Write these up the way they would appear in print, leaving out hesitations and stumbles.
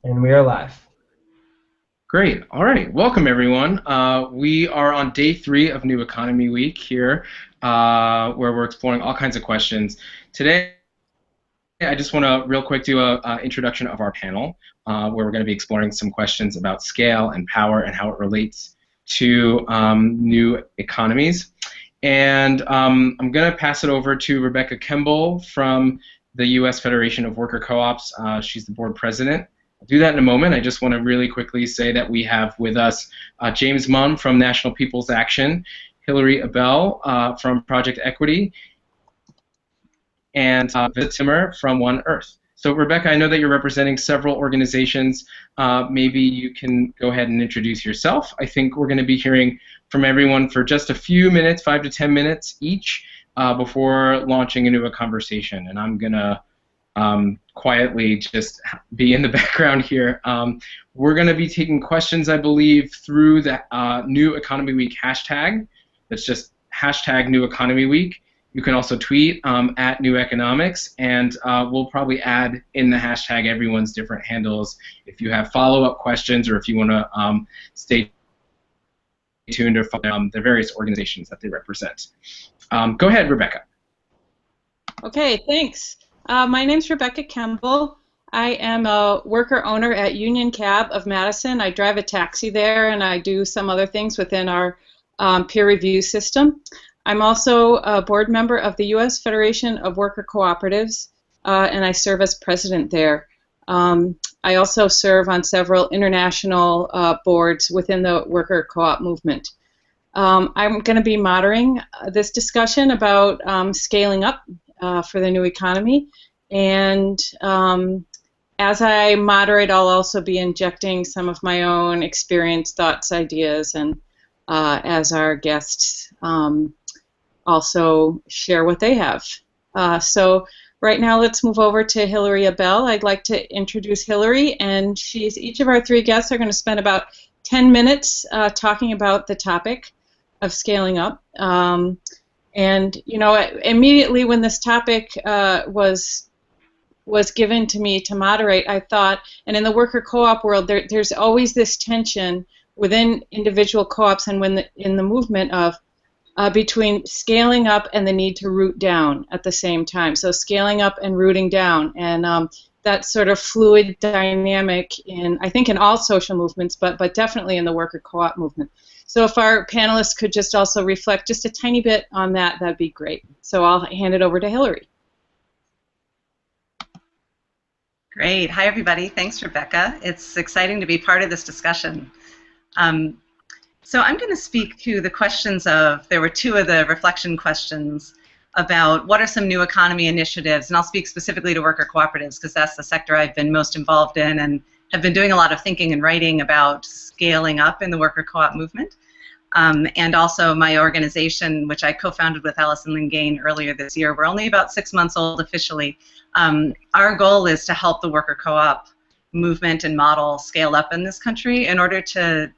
And we are live. Great. All right. Welcome, everyone. We are on day 3 of New Economy Week here, where we're exploring all kinds of questions. Today, I just want to real quick do a introduction of our panel, where we're going to be exploring some questions about scale and power and how it relates to new economies. And I'm going to pass it over to Rebecca Kemble from the U.S. Federation of Worker Co-ops. She's the board president. I'll do that in a moment. I just want to really quickly say that we have with us James Mumm from National People's Action, Hilary Abel from Project Equity, and Vanessa Timmer from One Earth. So Rebecca, I know that you're representing several organizations. Maybe you can go ahead and introduce yourself. I think we're going to be hearing from everyone for just a few minutes, 5 to 10 minutes each, before launching into a conversation. And I'm going to quietly just be in the background here. We're going to be taking questions, I believe, through the New Economy Week hashtag. That's just hashtag New Economy Week. You can also tweet at New Economics, and we'll probably add in the hashtag everyone's different handles if you have follow-up questions or if you want to stay tuned or follow the various organizations that they represent. Go ahead, Rebecca. Okay, thanks. My name's Rebecca Kemble. I am a worker owner at Union Cab of Madison. I drive a taxi there, and I do some other things within our peer review system. I'm also a board member of the U.S. Federation of Worker Cooperatives, and I serve as president there. I also serve on several international boards within the worker co-op movement. I'm going to be moderating this discussion about scaling up for the new economy, and as I moderate, I'll also be injecting some of my own experience, thoughts, ideas, and as our guests also share what they have. So right now, let's move over to Hilary Abel. I'd like to introduce Hilary, and each of our 3 guests are going to spend about 10 minutes talking about the topic of scaling up. And you know, immediately when this topic was given to me to moderate, I thought, and in the worker co-op world, there's always this tension within individual co-ops and in the movement of between scaling up and the need to root down at the same time. So scaling up and rooting down, and that sort of fluid dynamic I think in all social movements, but definitely in the worker co-op movement. So if our panelists could just also reflect just a tiny bit on that, that'd be great. So I'll hand it over to Hilary. Great. Hi, everybody. Thanks, Rebecca. It's exciting to be part of this discussion. So I'm going to speak to the questions there were 2 of the reflection questions about what are some new economy initiatives, and I'll speak specifically to worker cooperatives because that's the sector I've been most involved in and have been doing a lot of thinking and writing about scaling up in the worker co-op movement. And also my organization, which I co-founded with Allison Lingain earlier this year. We're only about 6 months old officially. Our goal is to help the worker co-op movement and model scale up in this country in order to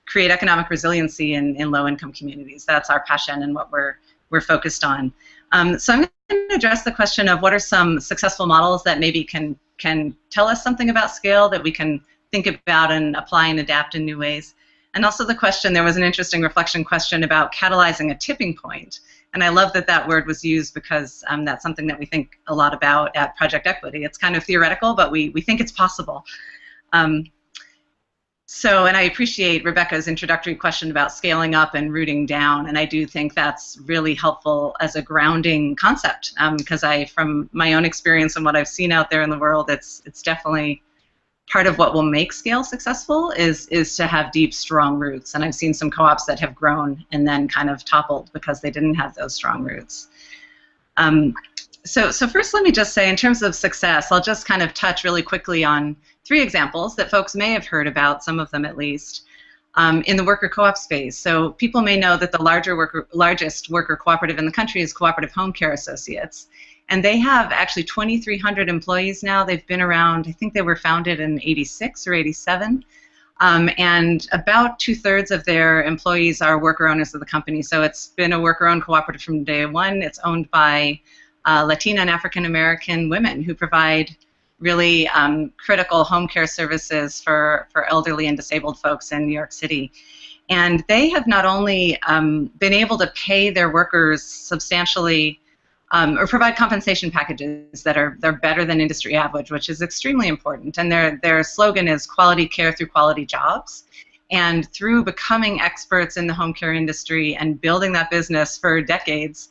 create economic resiliency in low-income communities. That's our passion and what we're focused on. So I'm going to address the question of what are some successful models that maybe can tell us something about scale that we can think about and apply and adapt in new ways. And also the question, there was an interesting reflection question about catalyzing a tipping point. And I love that that word was used because that's something that we think a lot about at Project Equity. It's kind of theoretical, but we think it's possible. And I appreciate Rebecca's introductory question about scaling up and rooting down, and I do think that's really helpful as a grounding concept because from my own experience and what I've seen out there in the world, it's definitely part of what will make scale successful is to have deep, strong roots, and I've seen some co-ops that have grown and then kind of toppled because they didn't have those strong roots. So first let me just say, in terms of success, I'll just kind of touch really quickly on 3 examples that folks may have heard about, some of them at least, in the worker co-op space. So people may know that the largest worker cooperative in the country is Cooperative Home Care Associates. And they have actually 2,300 employees now. They've been around, I think they were founded in '86 or '87. And about 2/3 of their employees are worker owners of the company. So it's been a worker-owned cooperative from day one. It's owned by Latina and African American women who provide really critical home care services for elderly and disabled folks in New York City. And they have not only been able to pay their workers substantially or provide compensation packages that are better than industry average, which is extremely important. And their slogan is quality care through quality jobs. And through becoming experts in the home care industry and building that business for decades,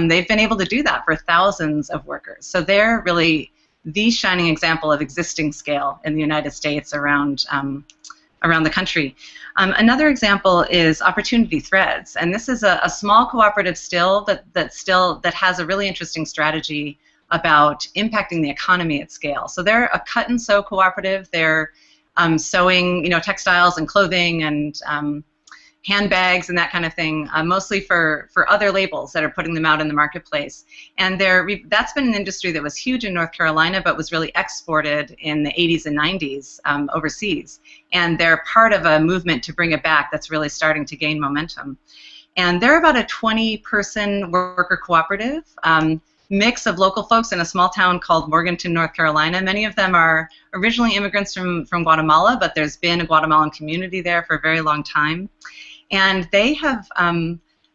they've been able to do that for thousands of workers. So they're really the shining example of existing scale in the United States around the country. Another example is Opportunity Threads, and this is a small cooperative that has a really interesting strategy about impacting the economy at scale. So they're a cut and sew cooperative. They're sewing, textiles and clothing and handbags and that kind of thing, mostly for other labels that are putting them out in the marketplace. And that's been an industry that was huge in North Carolina, but was really exported in the 80s and 90s overseas. And they're part of a movement to bring it back that's really starting to gain momentum. And they're about a 20-person worker cooperative, mix of local folks in a small town called Morganton, North Carolina. Many of them are originally immigrants from Guatemala, but there's been a Guatemalan community there for a very long time. And they have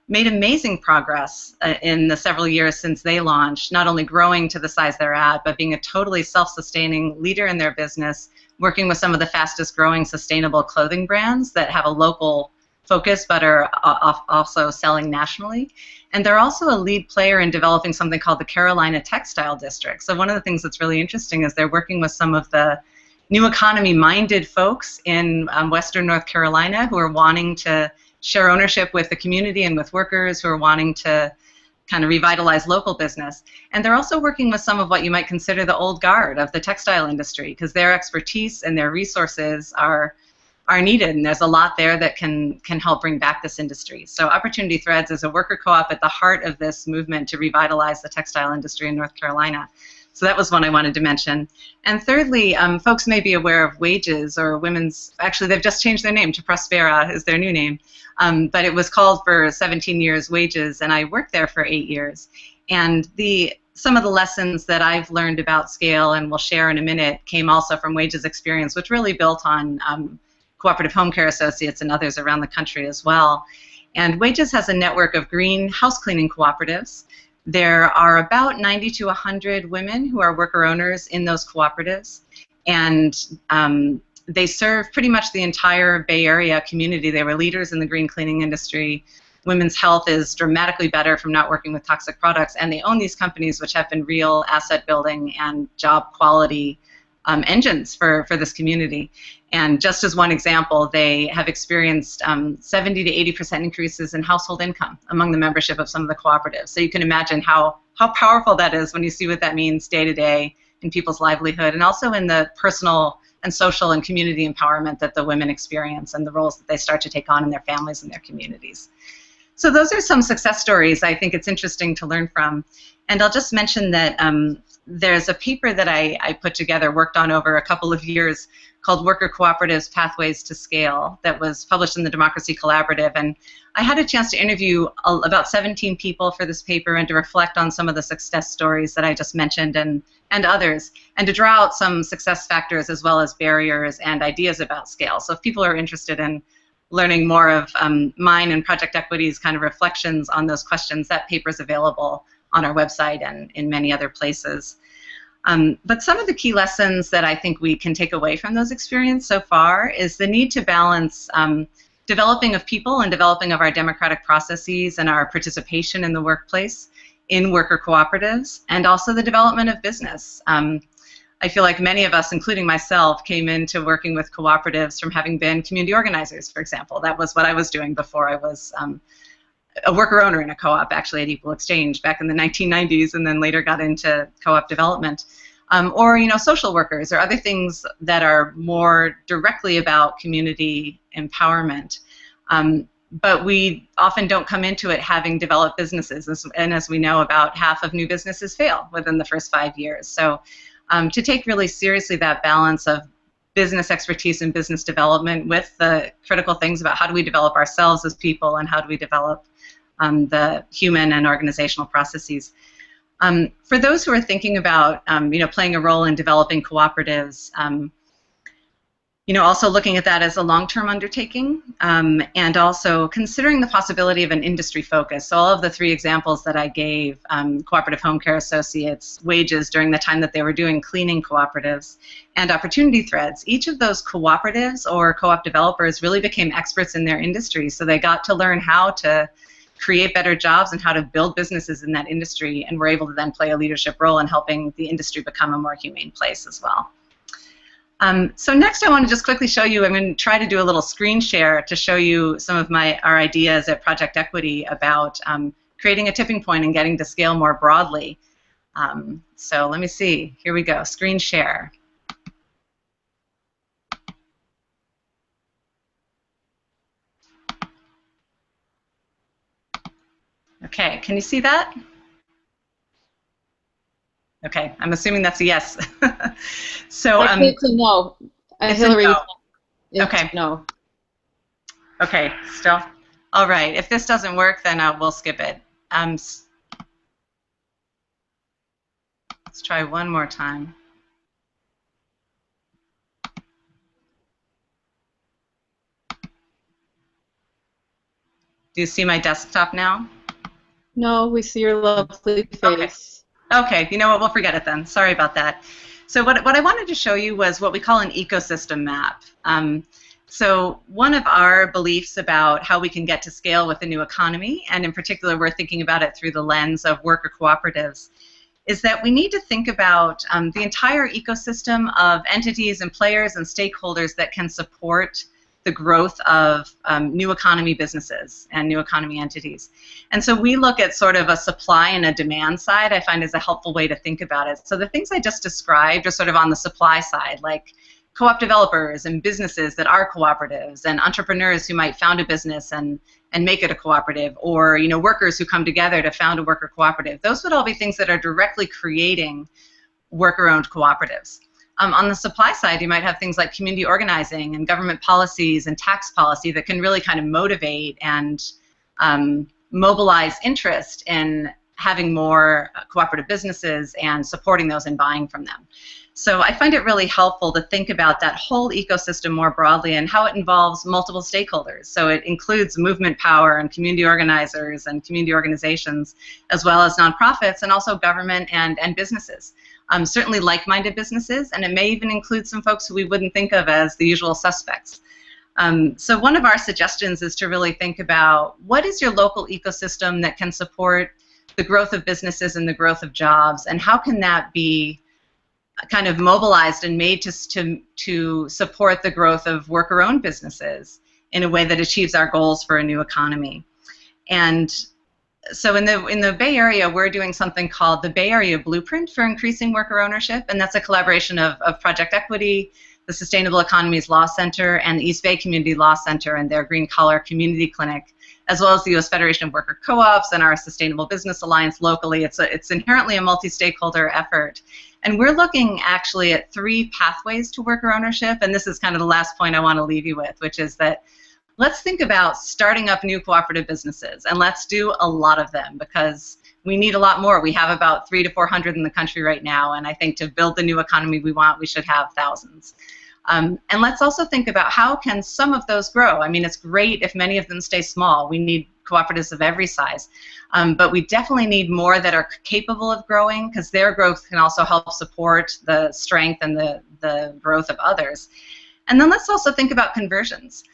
made amazing progress in the several years since they launched, not only growing to the size they're at, but being a totally self-sustaining leader in their business, working with some of the fastest growing sustainable clothing brands that have a local focus but are also selling nationally. And they're also a lead player in developing something called the Carolina Textile District. So one of the things that's really interesting is they're working with some of the new economy-minded folks in Western North Carolina who are wanting to share ownership with the community and with workers who are wanting to kind of revitalize local business. And they're also working with some of what you might consider the old guard of the textile industry, because their expertise and their resources are needed, and there's a lot there that can help bring back this industry. So Opportunity Threads is a worker co-op at the heart of this movement to revitalize the textile industry in North Carolina. So that was one I wanted to mention. And thirdly, folks may be aware of Wages, or Women's, actually they've just changed their name to Prospera is their new name, but it was called for 17 years Wages, and I worked there for 8 years. And some of the lessons that I've learned about scale and will share in a minute came also from Wages experience, which really built on Cooperative Home Care Associates and others around the country as well. And Wages has a network of green house cleaning cooperatives. There are about 90 to 100 women who are worker owners in those cooperatives, and they serve pretty much the entire Bay Area community. They were leaders in the green cleaning industry. Women's health is dramatically better from not working with toxic products, and they own these companies which have been real asset building and job quality engines for this community. And just as one example, they have experienced 70 to 80% increases in household income among the membership of some of the cooperatives. So you can imagine how powerful that is when you see what that means day to day in people's livelihood, and also in the personal and social and community empowerment that the women experience and the roles that they start to take on in their families and their communities. So those are some success stories I think it's interesting to learn from. And I'll just mention that there's a paper that I put together, worked on over a couple of years, called Worker Cooperatives Pathways to Scale, that was published in the Democracy Collaborative. And I had a chance to interview about 17 people for this paper and to reflect on some of the success stories that I just mentioned and others, and to draw out some success factors as well as barriers and ideas about scale. So if people are interested in learning more of mine and Project Equity's kind of reflections on those questions, that paper is available on our website and in many other places. But some of the key lessons that I think we can take away from those experiences so far is the need to balance developing of people and developing of our democratic processes and our participation in the workplace in worker cooperatives, and also the development of business. I feel like many of us, including myself, came into working with cooperatives from having been community organizers, for example. That was what I was doing before I was a worker owner in a co-op, actually, at Equal Exchange back in the 1990s, and then later got into co-op development. Or social workers or other things that are more directly about community empowerment. But we often don't come into it having developed businesses, and as we know, about half of new businesses fail within the first 5 years. So to take really seriously that balance of business expertise and business development with the critical things about how do we develop ourselves as people and how do we develop the human and organizational processes. For those who are thinking about playing a role in developing cooperatives, also looking at that as a long-term undertaking, and also considering the possibility of an industry focus. So all of the 3 examples that I gave, cooperative home care associates, wages during the time that they were doing cleaning cooperatives, and opportunity threads, each of those cooperatives or co-op developers really became experts in their industry. So they got to learn how to create better jobs and how to build businesses in that industry, and were able to then play a leadership role in helping the industry become a more humane place as well. So next I want to just quickly show you, I'm going to try to do a little screen share to show you some of our ideas at Project Equity about creating a tipping point and getting to scale more broadly. So let me see, here we go, screen share. Okay, can you see that? Okay, I'm assuming that's a yes. So actually, it's a no. Hilary, no. Okay. No. Okay, still. All right, if this doesn't work, then we'll skip it. Let's try one more time. Do you see my desktop now? No, we see your lovely face. Okay, you know what, we'll forget it then. Sorry about that. So what I wanted to show you was what we call an ecosystem map. So one of our beliefs about how we can get to scale with the new economy, and in particular we're thinking about it through the lens of worker cooperatives, is that we need to think about the entire ecosystem of entities and players and stakeholders that can support the growth of new economy businesses and new economy entities. And so we look at sort of a supply and a demand side, I find is a helpful way to think about it. So the things I just described are sort of on the supply side, like co-op developers and businesses that are cooperatives, and entrepreneurs who might found a business and make it a cooperative, or workers who come together to found a worker cooperative. Those would all be things that are directly creating worker-owned cooperatives. On the supply side, you might have things like community organizing and government policies and tax policy that can really kind of motivate and mobilize interest in having more cooperative businesses and supporting those and buying from them. So I find it really helpful to think about that whole ecosystem more broadly and how it involves multiple stakeholders. So it includes movement power and community organizers and community organizations, as well as nonprofits and also government and businesses. Certainly like-minded businesses, and it may even include some folks who we wouldn't think of as the usual suspects. So one of our suggestions is to really think about what is your local ecosystem that can support the growth of businesses and the growth of jobs, and how can that be kind of mobilized and made to support the growth of worker-owned businesses in a way that achieves our goals for a new economy. And so in the Bay Area, we're doing something called the Bay Area Blueprint for Increasing Worker Ownership, and that's a collaboration of Project Equity, the Sustainable Economies Law Center, and the East Bay Community Law Center and their Green Collar Community Clinic, as well as the U.S. Federation of Worker Co-ops and our Sustainable Business Alliance locally. It's inherently a multi-stakeholder effort. And we're looking actually at 3 pathways to worker ownership, and this is kind of the last point I want to leave you with, which is that let's think about starting up new cooperative businesses, and let's do a lot of them, because we need a lot more. We have about 300 to 400 in the country right now, and I think to build the new economy we want, we should have thousands. And let's also think about how can some of those grow. I mean, it's great if many of them stay small. We need cooperatives of every size. But we definitely need more that are capable of growing, because their growth can also help support the strength and the growth of others. And then let's also think about conversions.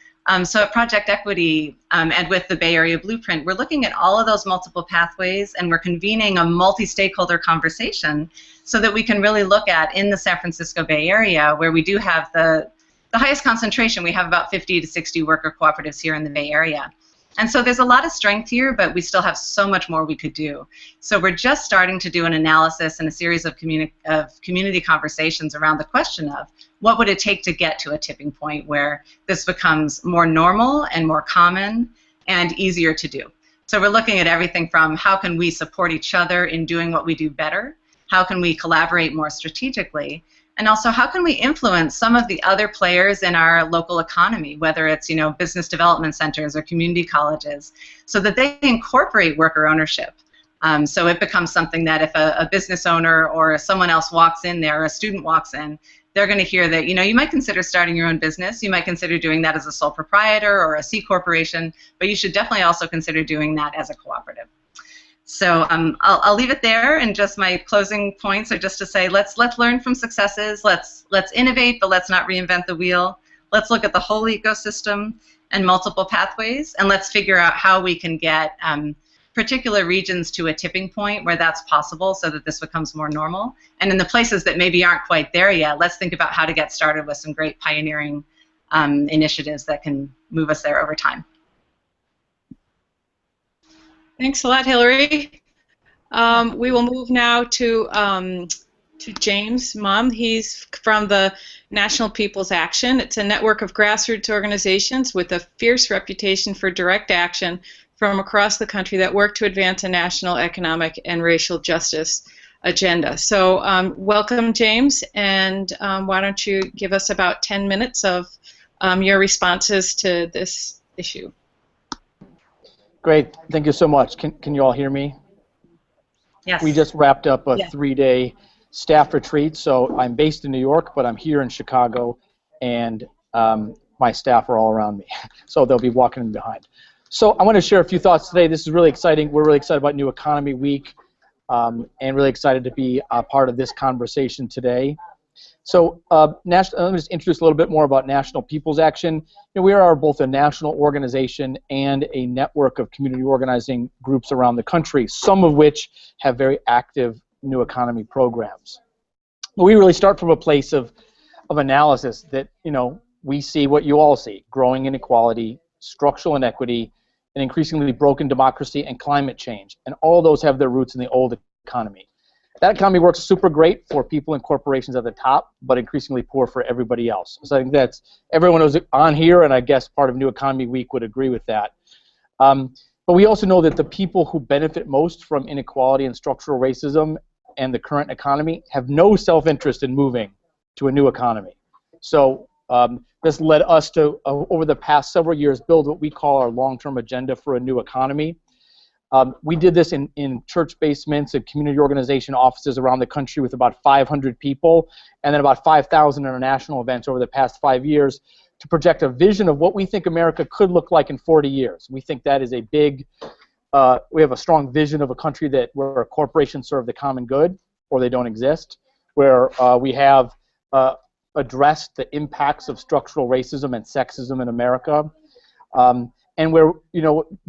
So at Project Equity and with the Bay Area Blueprint, we're looking at all of those multiple pathways, and we're convening a multi-stakeholder conversation so that we can really look at, in the San Francisco Bay Area, where we do have the highest concentration. We have about 50 to 60 worker cooperatives here in the Bay Area. And so there's a lot of strength here, but we still have so much more we could do. So we're just starting to do an analysis and a series of community conversations around the question of what would it take to get to a tipping point where this becomes more normal and more common and easier to do. So we're looking at everything from how can we support each other in doing what we do better, how can we collaborate more strategically, and also how can we influence some of the other players in our local economy, whether it's business development centers or community colleges, so that they incorporate worker ownership. So it becomes something that if a business owner or someone else walks in there, or a student walks in, they're going to hear that, you might consider starting your own business. You might consider doing that as a sole proprietor or a C corporation, but you should definitely also consider doing that as a cooperative. So I'll leave it there, and just my closing points are just to say, let's learn from successes. Let's innovate, but let's not reinvent the wheel. Let's look at the whole ecosystem and multiple pathways, and let's figure out how we can get particular regions to a tipping point where that's possible, so that this becomes more normal. And in the places that maybe aren't quite there yet, let's think about how to get started with some great pioneering initiatives that can move us there over time. Thanks a lot, Hilary. We will move now to James Mumm. He's from the National People's Action. It's a network of grassroots organizations with a fierce reputation for direct action from across the country that work to advance a national economic and racial justice agenda. So welcome, James, and why don't you give us about 10 minutes of your responses to this issue. Great, thank you so much. Can you all hear me? Yes. We just wrapped up a 3-day staff retreat, so I'm based in New York, but I'm here in Chicago, and my staff are all around me, so they'll be walking in behind. So I want to share a few thoughts today. This is really exciting. We're really excited about New Economy Week, and really excited to be a part of this conversation today. So let me just introduce a little bit more about National People's Action. We are both a national organization and a network of community organizing groups around the country, some of which have very active New Economy programs. But we really start from a place of analysis that, we see what you all see: growing inequality, structural inequity, and increasingly broken democracy and climate change. And all those have their roots in the old economy. That economy works super great for people and corporations at the top, but increasingly poor for everybody else. So I think that's, everyone who's on here, and I guess part of New Economy Week would agree with that. But we also know that the people who benefit most from inequality and structural racism and the current economy have no self-interest in moving to a new economy. So this led us to, over the past several years, build what we call our long-term agenda for a new economy. We did this in church basements and community organization offices around the country with about 500 people, and then about 5,000 in our national events over the past 5 years to project a vision of what we think America could look like in 40 years. We think that is a big, we have a strong vision of a country where corporations serve the common good, or they don't exist, where we have addressed the impacts of structural racism and sexism in America. And where,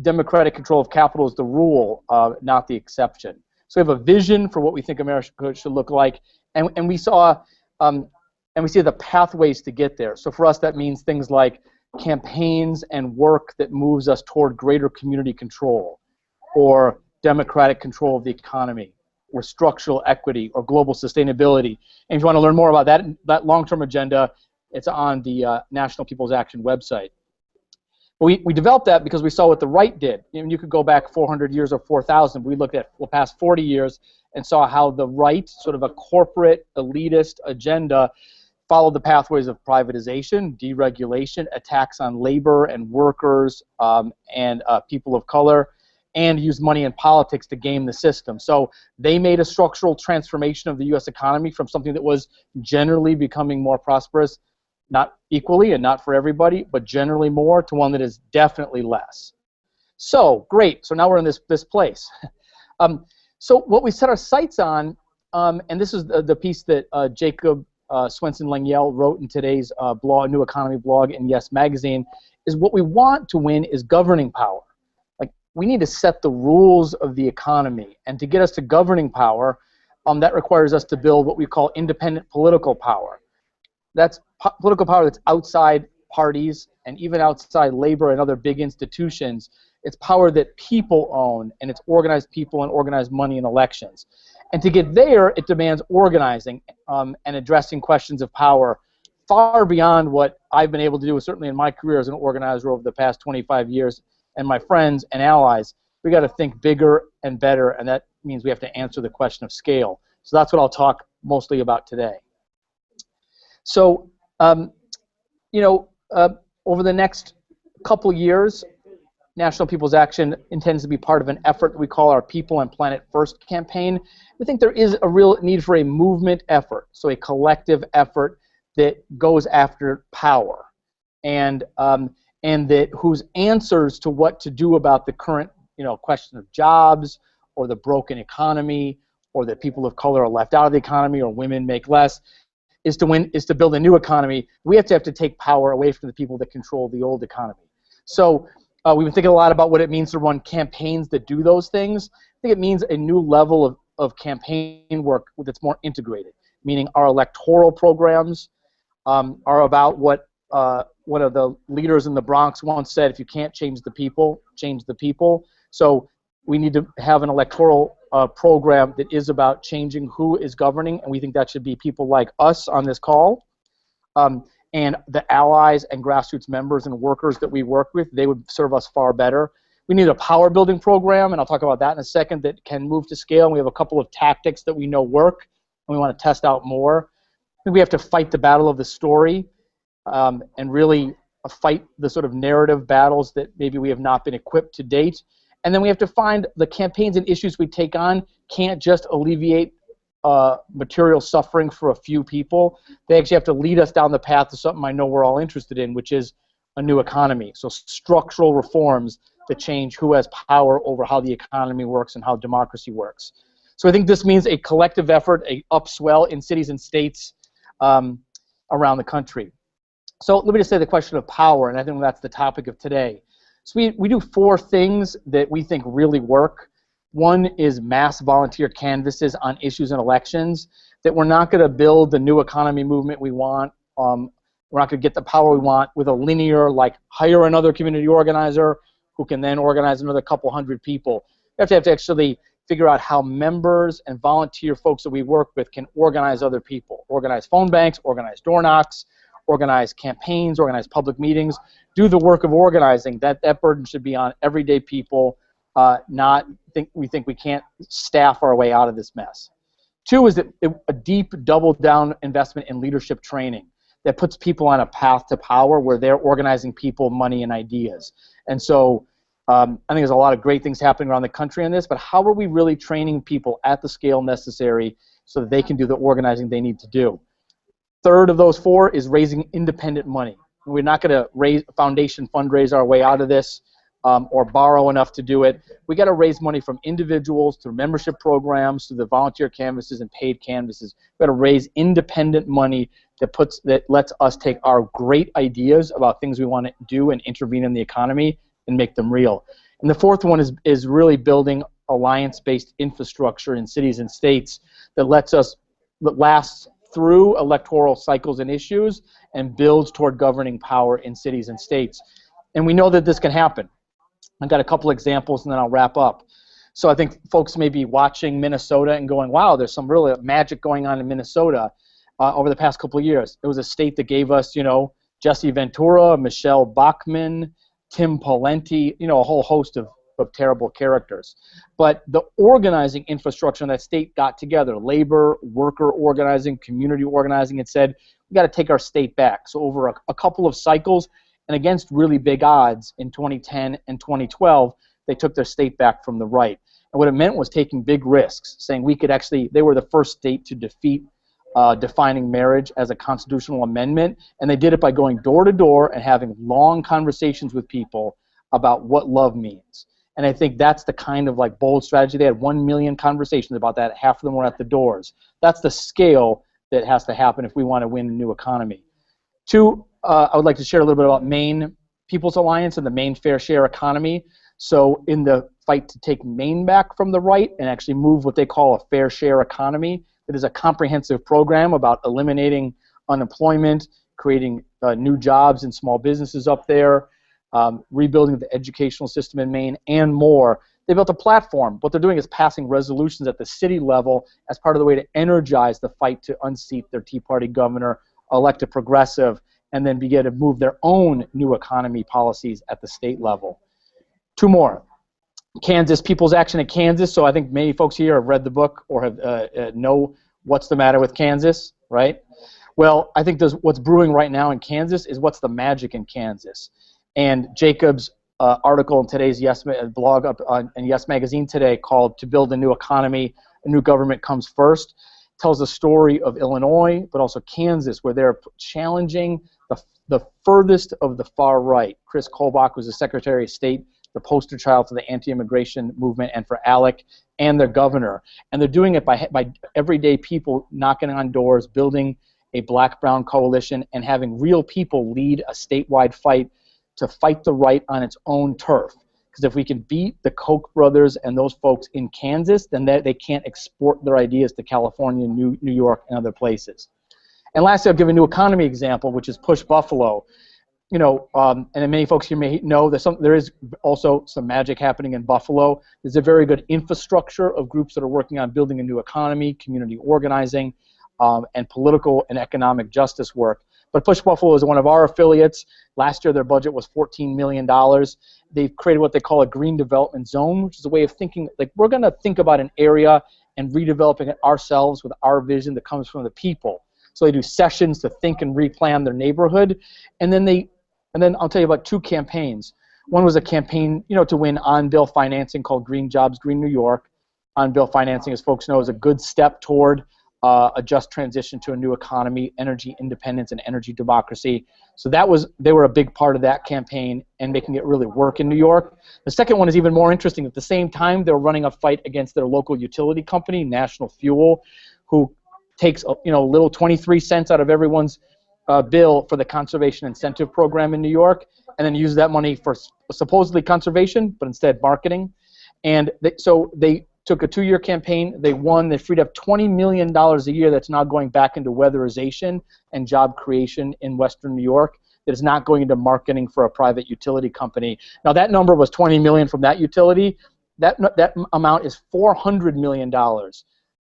democratic control of capital is the rule, not the exception. So we have a vision for what we think America should look like, and we saw, and we see the pathways to get there. So for us, that means things like campaigns and work that moves us toward greater community control, or democratic control of the economy, or structural equity, or global sustainability. And if you want to learn more about that long-term agenda, it's on the National People's Action website. We developed that because we saw what the right did. You could go back 400 years or 4,000. We looked at the past 40 years and saw how the right, sort of a corporate elitist agenda, followed the pathways of privatization, deregulation, attacks on labor and workers and people of color, and used money in politics to game the system. So they made a structural transformation of the U.S. economy from something that was generally becoming more prosperous, not equally and not for everybody, but generally more, to one that is definitely less. So, great. So now we're in this place. So what we set our sights on, and this is the piece that Jacob Swenson-Lengyel wrote in today's blog, New Economy blog in Yes Magazine, is what we want to win is governing power. Like, we need to set the rules of the economy. And to get us to governing power, that requires us to build what we call independent political power. That's political power that's outside parties and even outside labor and other big institutions. It's power that people own, and it's organized people and organized money in elections. And to get there, it demands organizing and addressing questions of power far beyond what I've been able to do, certainly in my career as an organizer over the past 25 years, and my friends and allies. We got to think bigger and better, and that means we have to answer the question of scale. So that's what I'll talk mostly about today. So, over the next couple years, National People's Action intends to be part of an effort that we call our People and Planet First campaign. We think there is a real need for a movement effort, so a collective effort that goes after power, and that whose answers to what to do about the current, question of jobs, or the broken economy, or that people of color are left out of the economy, or women make less, is to build a new economy. We have to take power away from the people that control the old economy. So we've been thinking a lot about what it means to run campaigns that do those things. I think it means a new level of campaign work that's more integrated, meaning our electoral programs are about what one of the leaders in the Bronx once said: if you can't change the people, change the people. So we need to have an electoral program that is about changing who is governing, and we think that should be people like us on this call. And the allies and grassroots members and workers that we work with, they would serve us far better. We need a power building program, and I'll talk about that in a second, that can move to scale. And we have a couple of tactics that we know work, and we want to test out more. I think we have to fight the battle of the story, and really fight the sort of narrative battles that maybe we have not been equipped to date. And then we have to find the campaigns and issues we take on can't just alleviate material suffering for a few people. They actually have to lead us down the path to something I know we're all interested in, which is a new economy. So structural reforms that change who has power over how the economy works and how democracy works. So I think this means a collective effort, a upswell in cities and states around the country. So let me just say the question of power, and I think that's the topic of today. So we do 4 things that we think really work. One is mass volunteer canvasses on issues and elections, that we're not going to build the new economy movement we want. We're not going to get the power we want with a linear, like, hire another community organizer who can then organize another couple hundred people. We have to actually figure out how members and volunteer folks that we work with can organize other people, organize phone banks, organize door knocks, organize campaigns, organize public meetings, do the work of organizing. That burden should be on everyday people. We think we can't staff our way out of this mess. 2 is that a deep double-down investment in leadership training that puts people on a path to power where they're organizing people, money, and ideas. And so I think there's a lot of great things happening around the country on this, but how are we really training people at the scale necessary so that they can do the organizing they need to do? 3rd of those 4 is raising independent money. We're not going to foundation fundraise our way out of this, or borrow enough to do it. We got to raise money from individuals through membership programs, through the volunteer canvases and paid canvases. We got to raise independent money that lets us take our great ideas about things we want to do and intervene in the economy and make them real. And the 4th one is really building alliance-based infrastructure in cities and states that lasts through electoral cycles and issues and builds toward governing power in cities and states. And we know that this can happen. I've got a couple examples, and then I'll wrap up. So I think folks may be watching Minnesota and going, wow, there's some really magic going on in Minnesota over the past couple of years. It was a state that gave us, Jesse Ventura, Michelle Bachmann, Tim Pawlenty, a whole host of terrible characters. But the organizing infrastructure in that state got together, labor, worker organizing, community organizing, and said, we got to take our state back. So over a couple of cycles, and against really big odds in 2010 and 2012, they took their state back from the right. And what it meant was taking big risks, saying they were the first state to defeat defining marriage as a constitutional amendment, and they did it by going door to door and having long conversations with people about what love means. And I think that's the kind of bold strategy. They had 1 million conversations about that. Half of them were at the doors. That's the scale that has to happen if we want to win a new economy. 2, I would like to share a little bit about Maine People's Alliance and the Maine Fair Share economy. So in the fight to take Maine back from the right and actually move what they call a fair share economy, it is a comprehensive program about eliminating unemployment, creating new jobs and small businesses up there, rebuilding the educational system in Maine, and more. They built a platform. What they're doing is passing resolutions at the city level as part of the way to energize the fight to unseat their Tea Party governor, elect a progressive, and then begin to move their own new economy policies at the state level. 2 more. Kansas, People's Action in Kansas. So I think many folks here have read the book or have know what's the matter with Kansas, right? Well, I think what's brewing right now in Kansas is what's the magic in Kansas. And Jacob's article in today's blog up in Yes Magazine today called "To Build a New Economy, a New Government Comes First." It tells the story of Illinois, but also Kansas, where they're challenging the furthest of the far right. Chris Kobach was the Secretary of State, the poster child for the anti-immigration movement and for ALEC, and their governor. And they're doing it by everyday people knocking on doors, building a black-brown coalition, and having real people lead a statewide fight to fight the right on its own turf. Because if we can beat the Koch brothers and those folks in Kansas, then they can't export their ideas to California, New York, and other places. And lastly, I'll give a new economy example, which is Push Buffalo. You know, and many folks here may know there is also some magic happening in Buffalo. There's a very good infrastructure of groups that are working on building a new economy, community organizing, and political and economic justice work. But Push Buffalo is one of our affiliates. Last year, their budget was $14 million. They've created what they call a green development zone, which is a way of thinking, like, we're going to think about an area and redeveloping it ourselves with our vision that comes from the people. So they do sessions to think and replan their neighborhood, and then I'll tell you about two campaigns. One was a campaign, you know, to win on-bill financing called Green Jobs, Green New York. On-bill financing, as folks know, is a good step toward a just transition to a new economy, energy independence, and energy democracy. So they were a big part of that campaign and making it really work in New York. The second one is even more interesting. At the same time, they're running a fight against their local utility company, National Fuel, who takes little 23 cents out of everyone's bill for the conservation incentive program in New York, and then use that money for supposedly conservation, but instead marketing. And so they took a 2-year campaign. They won. They freed up $20 million a year that's now going back into weatherization and job creation in Western New York. That is not going into marketing for a private utility company. Now that number was $20 million from that utility. That amount is $400 million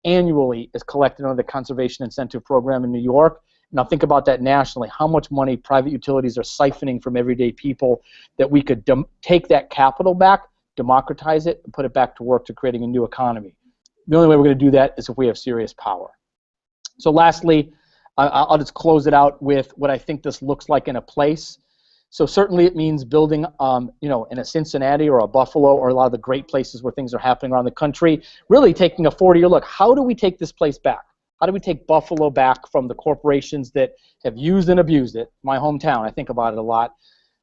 annually is collected under the conservation incentive program in New York. Now think about that nationally, how much money private utilities are siphoning from everyday people that we could take that capital back, democratize it, and put it back to work to creating a new economy. The only way we're going to do that is if we have serious power. So lastly, I'll just close it out with what I think this looks like in a place. So certainly it means building, in a Cincinnati or a Buffalo or a lot of the great places where things are happening around the country, really taking a 40-year look. How do we take this place back? How do we take Buffalo back from the corporations that have used and abused it? My hometown, I think about it a lot.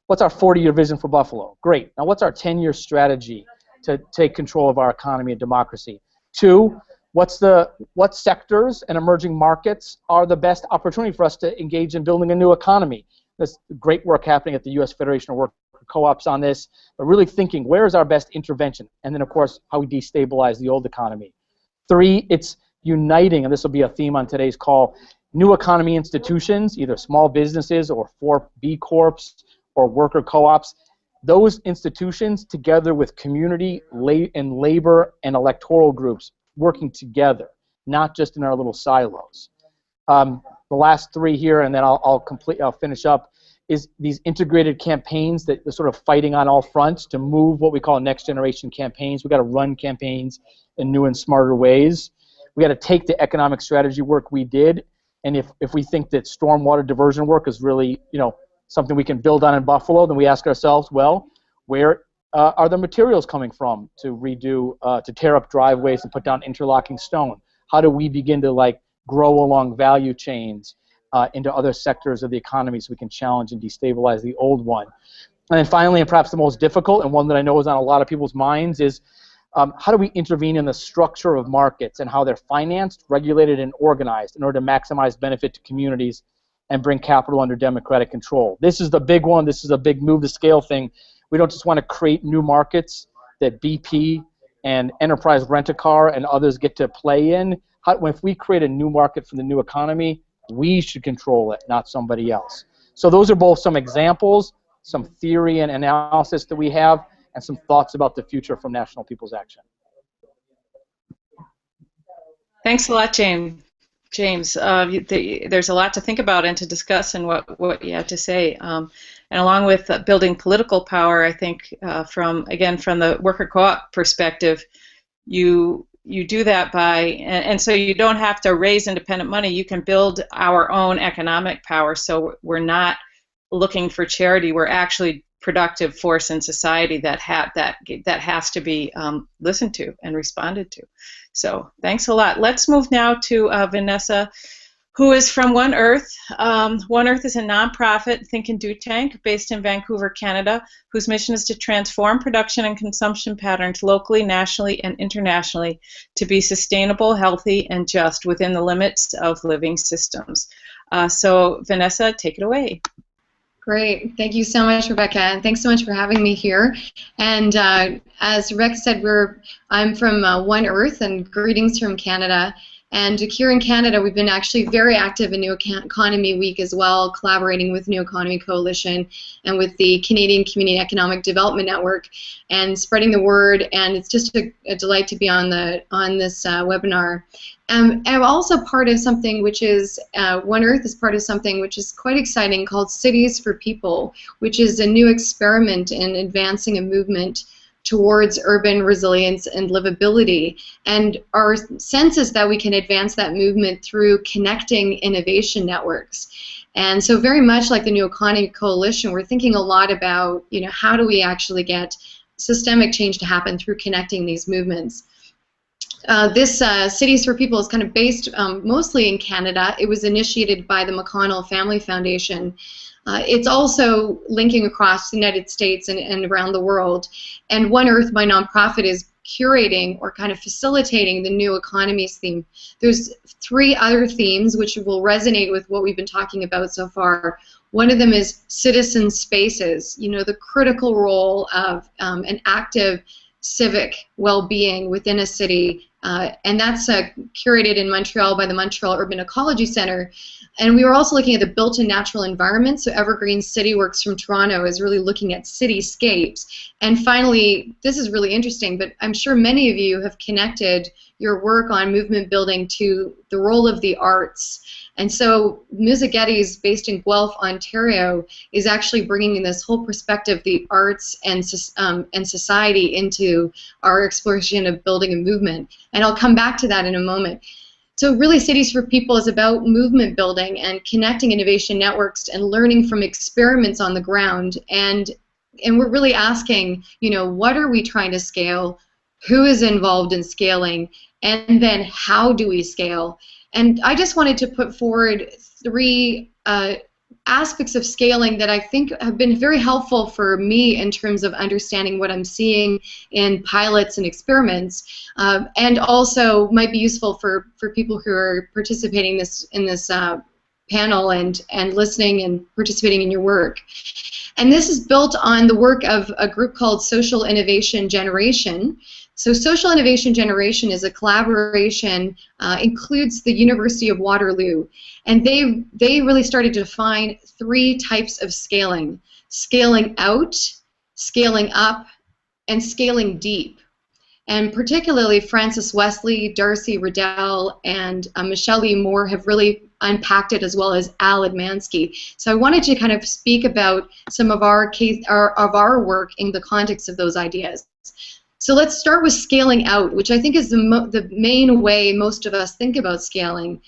What's our 40-year vision for Buffalo? Great. Now what's our 10-year strategy to take control of our economy and democracy? 2, what sectors and emerging markets are the best opportunity for us to engage in building a new economy? There's great work happening at the U.S. Federation of Worker Co-ops on this, but really thinking, where is our best intervention? And then, of course, how we destabilize the old economy. 3, it's uniting, and this will be a theme on today's call, new economy institutions, either small businesses or 4 B Corps or worker co-ops. Those institutions, together with community and labor and electoral groups, working together, not just in our little silos. The last 3 here, and then I'll finish up, is these integrated campaigns that are sort of fighting on all fronts to move what we call next generation campaigns. We've got to run campaigns in new and smarter ways. We got to take the economic strategy work we did, and if we think that stormwater diversion work is really something we can build on in Buffalo, then we ask ourselves, well, where are the materials coming from to to tear up driveways and put down interlocking stone? How do we begin to grow along value chains into other sectors of the economy so we can challenge and destabilize the old one? And then finally, and perhaps the most difficult, and one that I know is on a lot of people's minds, is how do we intervene in the structure of markets and how they're financed, regulated, and organized in order to maximize benefit to communities and bring capital under democratic control? This is the big one. This is a big move to scale thing. We don't just want to create new markets that BP and Enterprise Rent-A-Car and others get to play in. If we create a new market for the new economy, we should control it, not somebody else. So those are both some examples, some theory and analysis that we have, and some thoughts about the future from National People's Action. Thanks a lot, James. There's a lot to think about and to discuss in what you had to say. And along with building political power, I think from the worker co-op perspective, you do that and so you don't have to raise independent money. You can build our own economic power. So we're not looking for charity. We're actually productive force in society that has to be listened to and responded to. So thanks a lot. Let's move now to Vanessa, who is from One Earth. One Earth is a nonprofit think and do tank based in Vancouver, Canada, whose mission is to transform production and consumption patterns locally, nationally, and internationally to be sustainable, healthy, and just within the limits of living systems. So Vanessa, take it away. Great. Thank you so much, Rebecca, and thanks so much for having me here. And as Rebecca said, I'm from One Earth, and greetings from Canada. And here in Canada, we've been actually very active in New Economy Week as well, collaborating with New Economy Coalition and with the Canadian Community Economic Development Network, and spreading the word. And it's just a delight to be on this webinar. I'm also part of something which is, One Earth is part of something which is quite exciting called Cities for People, which is a new experiment in advancing a movement towards urban resilience and livability. And our sense is that we can advance that movement through connecting innovation networks. And so very much like the New Economy Coalition, we're thinking a lot about, how do we actually get systemic change to happen through connecting these movements. This Cities for People is kind of based mostly in Canada. It was initiated by the McConnell Family Foundation. It's also linking across the United States and around the world. And One Earth, my nonprofit, is curating or kind of facilitating the new economies theme. There's 3 other themes which will resonate with what we've been talking about so far. One of them is citizen spaces, the critical role of an active civic well-being within a city. And that's curated in Montreal by the Montreal Urban Ecology Centre. And we were also looking at the built-in natural environment. So Evergreen CityWorks from Toronto is really looking at cityscapes. And finally, this is really interesting, but I'm sure many of you have connected your work on movement building to the role of the arts. And so Musicgetti's, based in Guelph, Ontario, is actually bringing in this whole perspective, the arts and society, into our exploration of building a movement. And I'll come back to that in a moment. So really, Cities for People is about movement building and connecting innovation networks and learning from experiments on the ground. And we're really asking, what are we trying to scale? Who is involved in scaling? And then how do we scale? And I just wanted to put forward 3 aspects of scaling that I think have been very helpful for me in terms of understanding what I'm seeing in pilots and experiments, and also might be useful for people who are participating in this panel and listening and participating in your work. And this is built on the work of a group called Social Innovation Generation. So Social Innovation Generation is a collaboration, includes the University of Waterloo, and they really started to define 3 types of scaling: scaling out, scaling up, and scaling deep. And particularly Francis Wesley, Darcy Riddell, and Michelle E. Moore have really unpacked it, as well as Al Admansky. So I wanted to kind of speak about some of our work in the context of those ideas. So let's start with scaling out, which I think is the main way most of us think about scaling.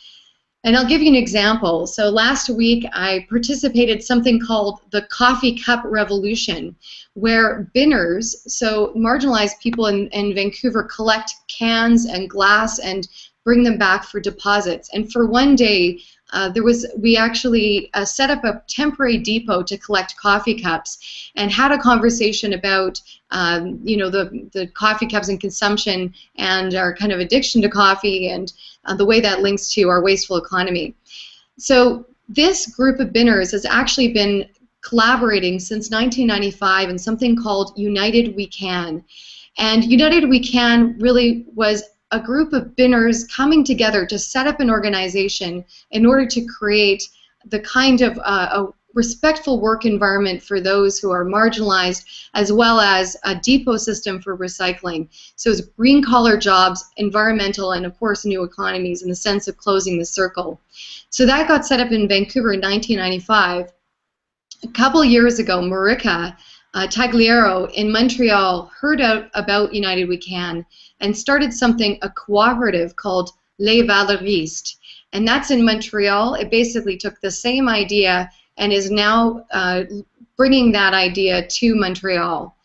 And I'll give you an example. So last week I participated in something called the Coffee Cup Revolution, where binners, so marginalized people in Vancouver, collect cans and glass and bring them back for deposits. And for one day, we actually set up a temporary depot to collect coffee cups and had a conversation about the coffee cups and consumption and our kind of addiction to coffee and the way that links to our wasteful economy. So this group of binners has actually been collaborating since 1995 in something called United We Can. And United We Can really was a group of binners coming together to set up an organization in order to create the kind of a respectful work environment for those who are marginalized, as well as a depot system for recycling. So it's green-collar jobs, environmental, and of course new economies in the sense of closing the circle. So that got set up in Vancouver in 1995. A couple years ago, Marika Tagliero in Montreal heard about United We Can and started a cooperative called Les Valoristes. And that's in Montreal. It basically took the same idea and is now bringing that idea to Montreal.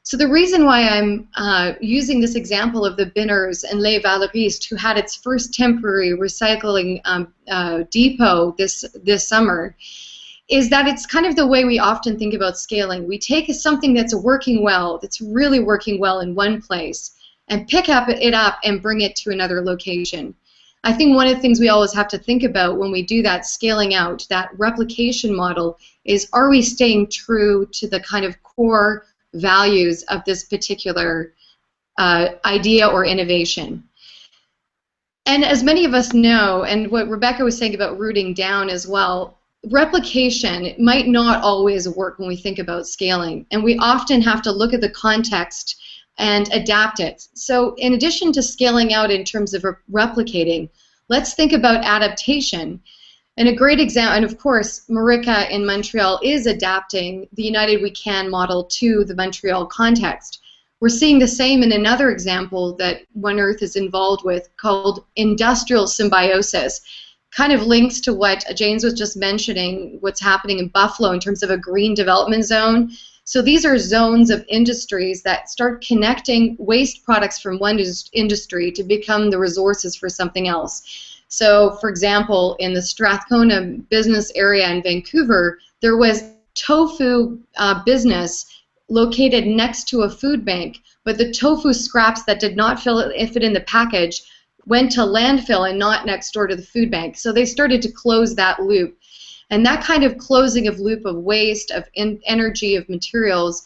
So the reason why I'm using this example of the Binners and Les Valeristes, who had its first temporary recycling depot this summer, is that it's kind of the way we often think about scaling. We take something that's working well, that's really working well in one place, and pick it up and bring it to another location. I think one of the things we always have to think about when we do that scaling out, that replication model, is are we staying true to the kind of core values of this particular idea or innovation. And as many of us know, and what Rebecca was saying about rooting down as well, replication might not always work when we think about scaling, and we often have to look at the context and adapt it. So in addition to scaling out in terms of replicating, let's think about adaptation. And a great example, and of course, Marika in Montreal is adapting the United We Can model to the Montreal context. We're seeing the same in another example that One Earth is involved with called industrial symbiosis. Kind of links to what James was just mentioning, what's happening in Buffalo in terms of a green development zone. So these are zones of industries that start connecting waste products from one industry to become the resources for something else. So, for example, in the Strathcona business area in Vancouver, there was tofu business located next to a food bank, but the tofu scraps that did not fit in the package went to landfill and not next door to the food bank. So they started to close that loop. And that kind of closing of loop of waste, of energy, of materials,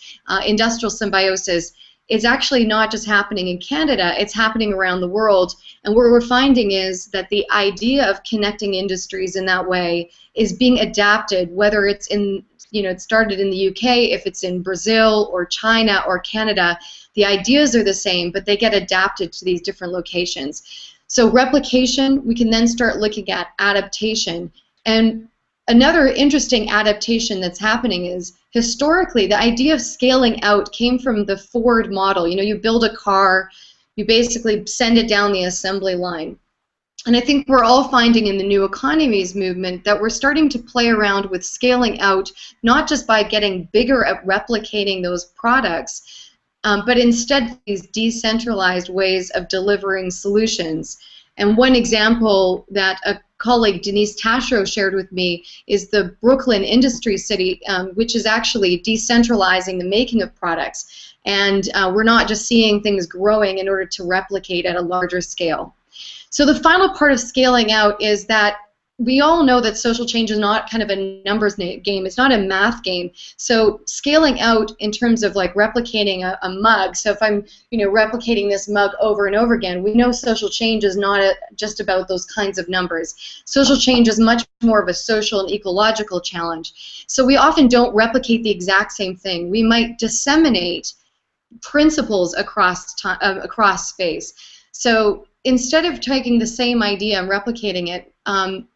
industrial symbiosis, is actually not just happening in Canada, it's happening around the world. And what we're finding is that the idea of connecting industries in that way is being adapted, whether it's in, it started in the UK, if it's in Brazil or China or Canada, the ideas are the same, but they get adapted to these different locations. So replication, we can then start looking at adaptation. And another interesting adaptation that's happening is, historically, the idea of scaling out came from the Ford model. You build a car, you basically send it down the assembly line. And I think we're all finding in the new economies movement that we're starting to play around with scaling out, not just by getting bigger at replicating those products, but instead these decentralized ways of delivering solutions. And one example that a colleague, Denise Tashro, shared with me is the Brooklyn Industry City, which is actually decentralizing the making of products. And we're not just seeing things growing in order to replicate at a larger scale. So the final part of scaling out is that we all know that social change is not kind of a numbers game. It's not a math game. So scaling out in terms of like replicating a mug. So if I'm replicating this mug over and over again, we know social change is not just about those kinds of numbers. Social change is much more of a social and ecological challenge. So we often don't replicate the exact same thing. We might disseminate principles across space. So instead of taking the same idea and replicating it,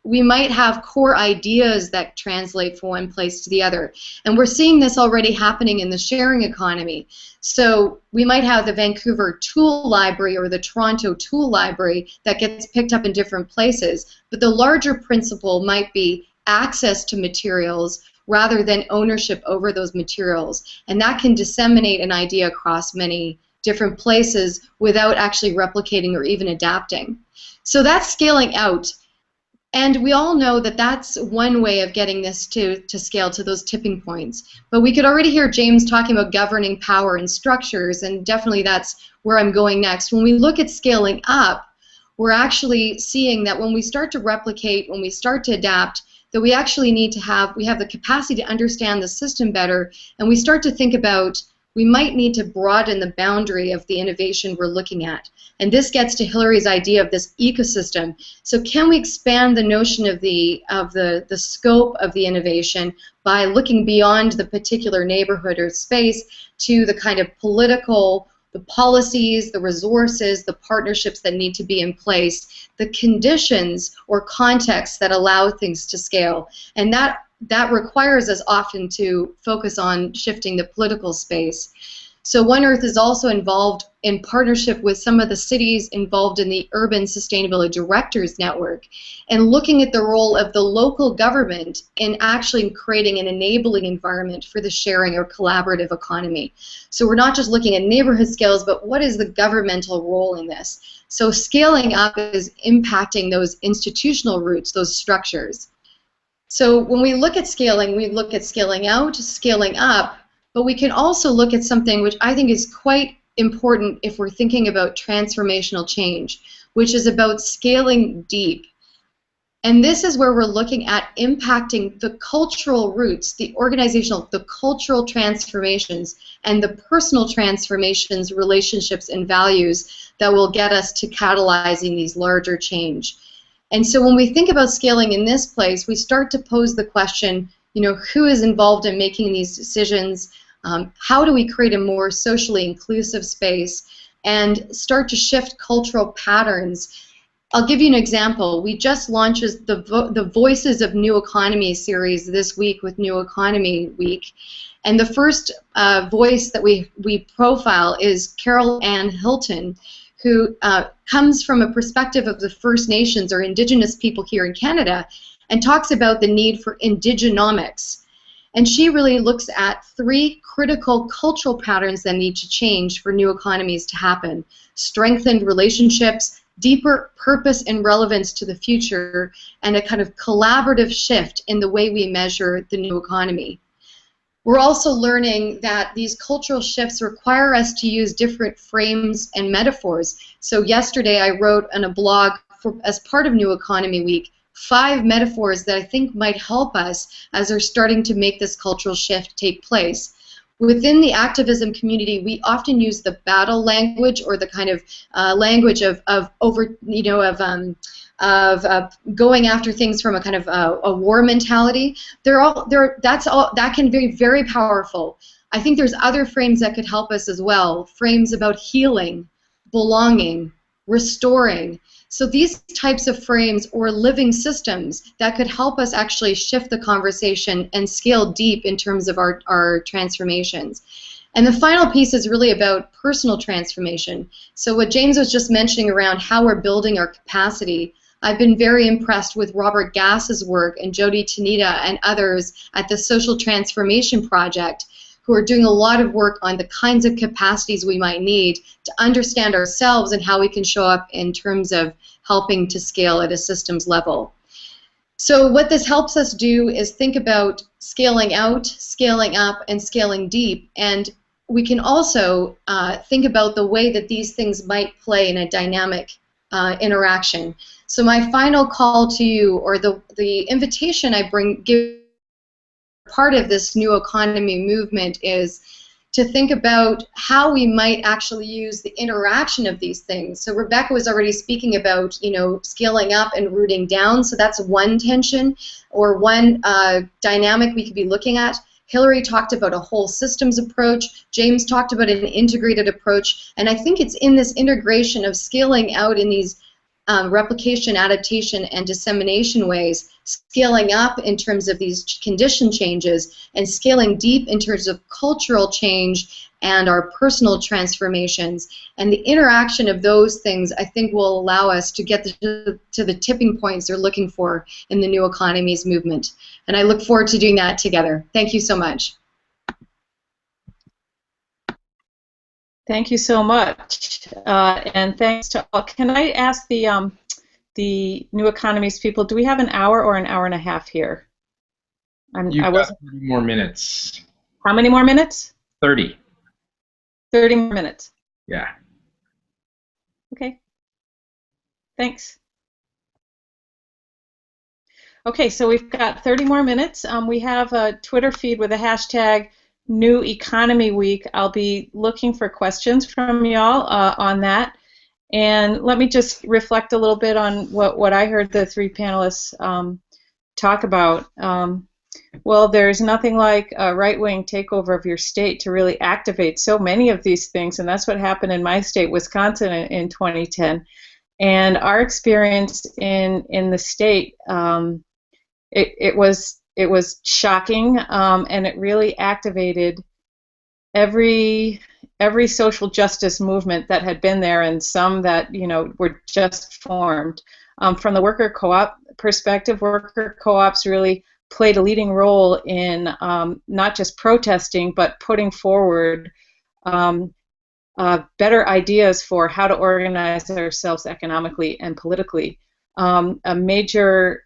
we might have core ideas that translate from one place to the other. And we're seeing this already happening in the sharing economy. So we might have the Vancouver tool library or the Toronto tool library that gets picked up in different places. But the larger principle might be access to materials rather than ownership over those materials. And that can disseminate an idea across many different places without actually replicating or even adapting. So that's scaling out. And we all know that that's one way of getting this to scale to those tipping points. But we could already hear James talking about governing power and structures, and definitely that's where I'm going next. When we look at scaling up, we're actually seeing that when we start to replicate, when we start to adapt, that we actually need to have the capacity to understand the system better, and we start to think about we might need to broaden the boundary of the innovation we're looking at. And this gets to Hilary's idea of this ecosystem. So can we expand the notion of the scope of the innovation by looking beyond the particular neighborhood or space to the kind of political, the policies, the resources, the partnerships that need to be in place, the conditions or contexts that allow things to scale. And that requires us often to focus on shifting the political space. So One Earth is also involved in partnership with some of the cities involved in the Urban Sustainability Directors Network, and looking at the role of the local government in actually creating an enabling environment for the sharing or collaborative economy. So we're not just looking at neighborhood scales, but what is the governmental role in this? So scaling up is impacting those institutional roots, those structures. So when we look at scaling, we look at scaling out, scaling up, but we can also look at something which I think is quite important if we're thinking about transformational change, which is about scaling deep. And this is where we're looking at impacting the cultural roots, the organizational, the cultural transformations, and the personal transformations, relationships, and values that will get us to catalyzing these larger change. And so when we think about scaling in this place, we start to pose the question, you know, who is involved in making these decisions? How do we create a more socially inclusive space and start to shift cultural patterns? I'll give you an example. We just launched the Voices of New Economy series this week with New Economy Week. And the first voice that we profile is Carol Ann Hilton, who comes from a perspective of the First Nations or Indigenous people here in Canada and talks about the need for indigenomics. And she really looks at 3 critical cultural patterns that need to change for new economies to happen: strengthened relationships, deeper purpose and relevance to the future, and a kind of collaborative shift in the way we measure the new economy. We're also learning that these cultural shifts require us to use different frames and metaphors. So yesterday I wrote on a blog as part of New Economy Week 5 metaphors that I think might help us as we're starting to make this cultural shift take place. Within the activism community, we often use the battle language, or the kind of language of going after things from a kind of a war mentality. That can be very powerful. I think there's other frames that could help us as well. Frames about healing, belonging, restoring. So these types of frames or living systems that could help us actually shift the conversation and scale deep in terms of our transformations. And the final piece is really about personal transformation. So what James was just mentioning around how we're building our capacity, I've been very impressed with Robert Gass's work and Jody Tanita and others at the Social Transformation Project, who are doing a lot of work on the kinds of capacities we might need to understand ourselves and how we can show up in terms of helping to scale at a systems level. So what this helps us do is think about scaling out, scaling up, and scaling deep. And we can also think about the way that these things might play in a dynamic interaction. So my final call to you, or the invitation I give part of this new economy movement, is to think about how we might actually use the interaction of these things. So Rebecca was already speaking about, you know, scaling up and rooting down. So that's one tension or one dynamic we could be looking at. Hilary talked about a whole systems approach. James talked about an integrated approach. And I think it's in this integration of scaling out in these replication, adaptation, and dissemination ways, scaling up in terms of these condition changes, and scaling deep in terms of cultural change and our personal transformations. And the interaction of those things, I think, will allow us to get to the tipping points they're looking for in the new economies movement. And I look forward to doing that together. Thank you so much. Thank you so much, and thanks to all. Can I ask the New Economies people, do we have an hour or an hour and a half here? You've got 30 more minutes. How many more minutes? 30. 30 more minutes. Yeah. Okay. Thanks. Okay, so we've got 30 more minutes. We have a Twitter feed with a hashtag New Economy Week. I'll be looking for questions from y'all on that. And let me just reflect a little bit on what I heard the 3 panelists talk about. Well, there's nothing like a right-wing takeover of your state to really activate so many of these things, and that's what happened in my state, Wisconsin, in 2010. And our experience in the state, it was shocking, and it really activated every every social justice movement that had been there, and some that were just formed. From the worker co-op perspective, worker co-ops really played a leading role in not just protesting, but putting forward better ideas for how to organize ourselves economically and politically. A major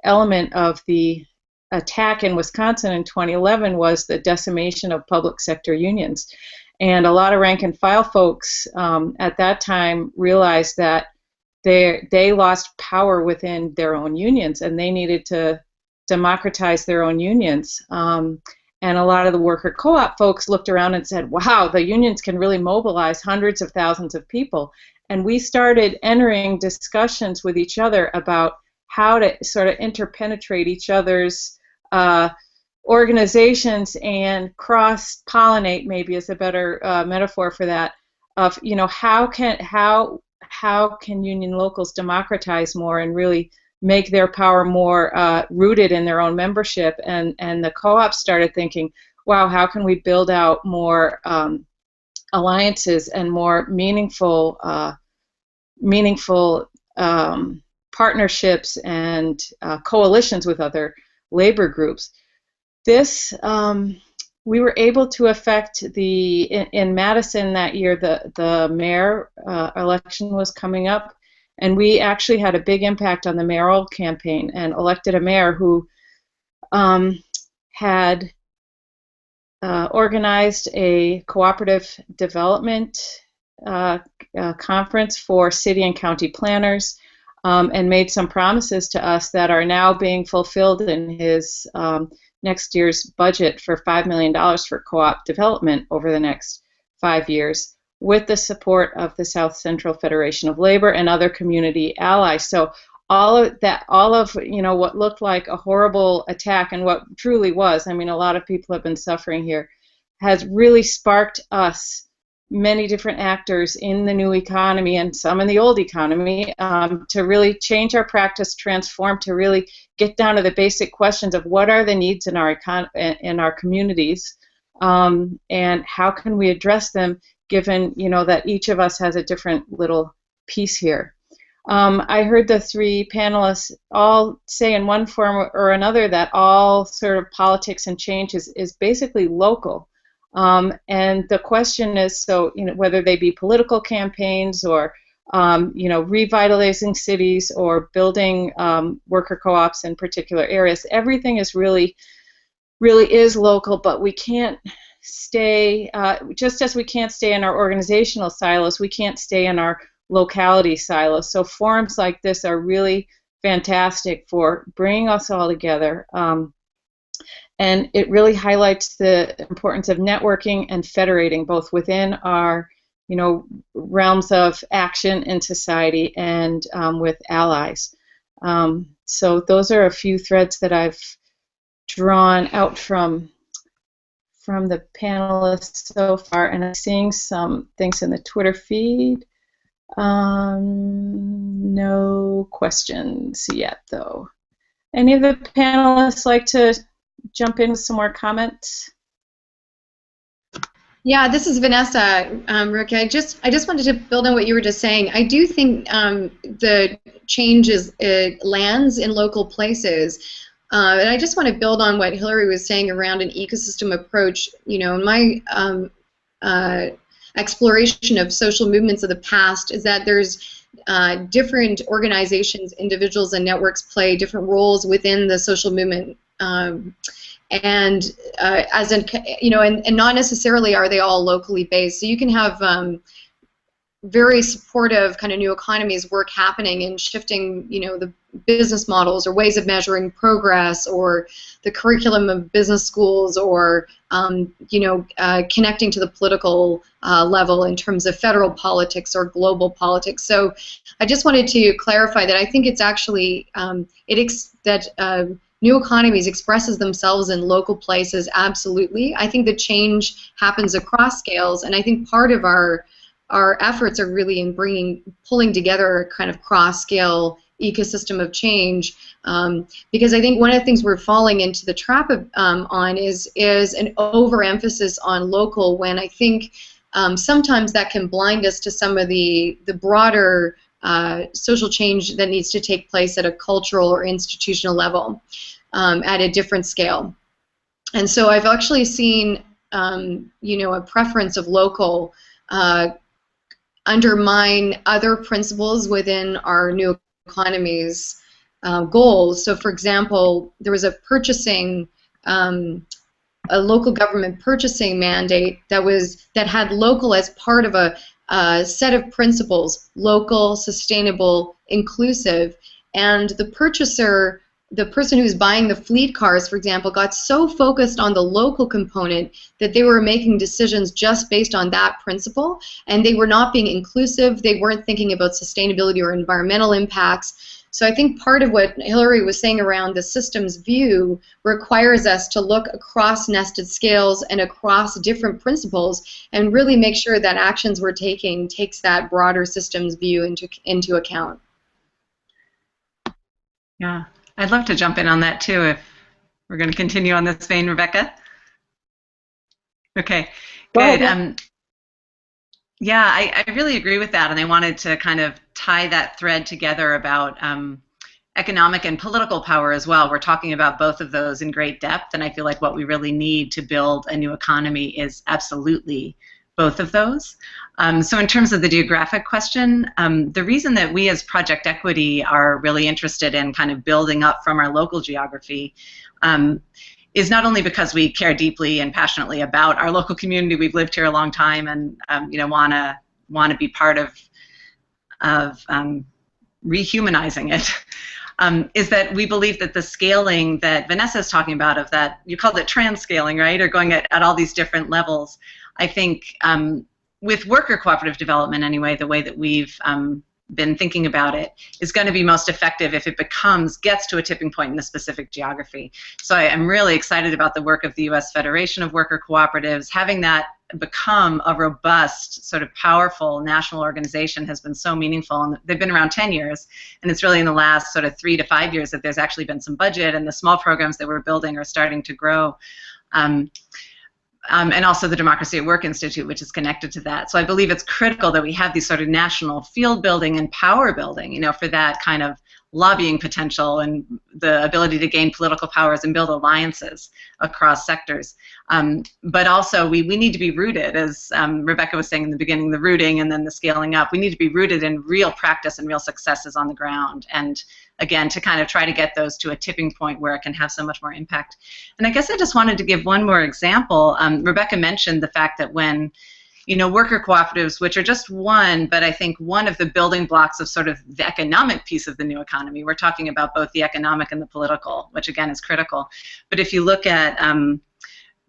element of the attack in Wisconsin in 2011 was the decimation of public sector unions. And a lot of rank and file folks at that time realized that they lost power within their own unions, and they needed to democratize their own unions. And a lot of the worker co-op folks looked around and said, wow, the unions can really mobilize hundreds of thousands of people. And we started entering discussions with each other about how to sort of interpenetrate each other's organizations and cross-pollinate, maybe is a better metaphor for that, of how can union locals democratize more and really make their power more rooted in their own membership. And the co-ops started thinking, wow, how can we build out more alliances and more meaningful partnerships and coalitions with other labor groups. This we were able to affect in Madison that year. The mayor election was coming up, and we actually had a big impact on the mayoral campaign and elected a mayor who had organized a cooperative development conference for city and county planners, and made some promises to us that are now being fulfilled in his next year's budget for $5 million for co-op development over the next 5 years, with the support of the South Central Federation of Labor and other community allies. So all of what looked like a horrible attack, and what truly was, I mean, a lot of people have been suffering here, has really sparked us, many different actors in the new economy and some in the old economy, to really change our practice, transform, to really get down to the basic questions of what are the needs in our communities, and how can we address them, given that each of us has a different little piece here. I heard the three panelists all say in one form or another that all sort of politics and change is basically local. And the question is, so whether they be political campaigns or revitalizing cities or building worker co-ops in particular areas, everything is really is local. But we can't stay, just as we can't stay in our organizational silos, we can't stay in our locality silos. So forums like this are really fantastic for bringing us all together. And it really highlights the importance of networking and federating, both within our, realms of action in society and with allies. So those are a few threads that I've drawn out from the panelists so far, and I'm seeing some things in the Twitter feed. No questions yet, though. Any of the panelists like to jump in with some more comments? Yeah, this is Vanessa, Rick. I just wanted to build on what you were just saying. I do think the change lands in local places. And I just want to build on what Hilary was saying around an ecosystem approach. In my exploration of social movements of the past is that there's different organizations, individuals, and networks play different roles within the social movement. And not necessarily are they all locally based. So you can have very supportive kind of new economies work happening and shifting, the business models or ways of measuring progress, or the curriculum of business schools, or connecting to the political level in terms of federal politics or global politics. So I just wanted to clarify that I think it's actually new economies expresses themselves in local places, absolutely. I think the change happens across scales, and I think part of our efforts are really in pulling together a kind of cross-scale ecosystem of change, because I think one of the things we're falling into the trap of, on is an overemphasis on local, when I think sometimes that can blind us to some of the broader social change that needs to take place at a cultural or institutional level at a different scale. And so I've actually seen a preference of local undermine other principles within our new economy's goals. So, for example, there was a local government purchasing mandate that had local as part of a set of principles: local, sustainable, inclusive. And the purchaser, the person who's buying the fleet cars, for example, got so focused on the local component that they were making decisions just based on that principle, and they were not being inclusive. They weren't thinking about sustainability or environmental impacts. So I think part of what Hilary was saying around the systems view requires us to look across nested scales and across different principles and really make sure that actions we're taking takes that broader systems view into account. Yeah, I'd love to jump in on that too if we're going to continue on this vein, Rebecca. Okay, good. Yeah, I really agree with that, and I wanted to kind of tie that thread together about economic and political power as well. We're talking about both of those in great depth, and I feel like what we really need to build a new economy is absolutely both of those. So in terms of the geographic question, the reason that we as Project Equity are really interested in kind of building up from our local geography is not only because we care deeply and passionately about our local community. We've lived here a long time, and want to be part of rehumanizing it. Is that we believe that the scaling that Vanessa is talking about, of that, you called it trans-scaling, right, or going at all these different levels. I think with worker cooperative development anyway, the way that we've been thinking about it is going to be most effective if it gets to a tipping point in a specific geography. So I'm really excited about the work of the U.S. Federation of Worker Cooperatives. Having that become a robust, sort of powerful national organization has been so meaningful, and they've been around 10 years, and it's really in the last sort of 3 to 5 years that there's actually been some budget, and the small programs that we're building are starting to grow. And also the Democracy at Work Institute, which is connected to that. So I believe it's critical that we have these sort of national field building and power building, for that kind of lobbying potential and the ability to gain political powers and build alliances across sectors. But also we need to be rooted, as Rebecca was saying in the beginning, the rooting and then the scaling up. We need to be rooted in real practice and real successes on the ground. And again, to kind of try to get those to a tipping point where it can have so much more impact. And I guess I just wanted to give one more example. Rebecca mentioned the fact that when worker cooperatives, which are just one, but I think one of the building blocks of sort of the economic piece of the new economy. We're talking about both the economic and the political, which again is critical. But if you look at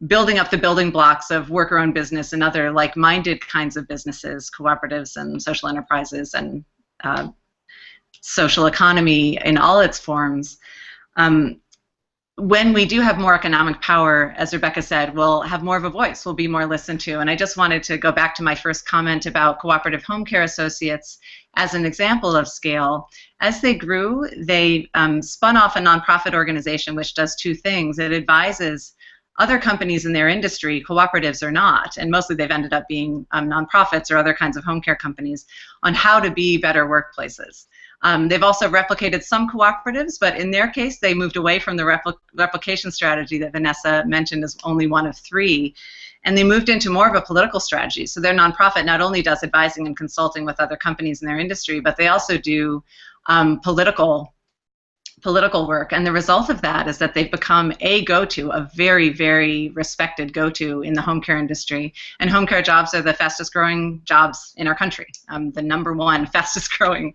building up the building blocks of worker-owned business and other like-minded kinds of businesses, cooperatives and social enterprises and social economy in all its forms, when we do have more economic power, as Rebecca said, we'll have more of a voice, we'll be more listened to. And I just wanted to go back to my first comment about cooperative home care associates as an example of scale. As they grew, they spun off a nonprofit organization which does two things. It advises other companies in their industry, cooperatives or not, and mostly they've ended up being nonprofits or other kinds of home care companies, on how to be better workplaces. They've also replicated some cooperatives, but in their case, they moved away from the replication strategy that Vanessa mentioned as only one of 3, and they moved into more of a political strategy. So their nonprofit not only does advising and consulting with other companies in their industry, but they also do political work, and the result of that is that they've become a go-to, a very, very respected go-to in the home care industry. And home care jobs are the fastest growing jobs in our country, the #1 fastest growing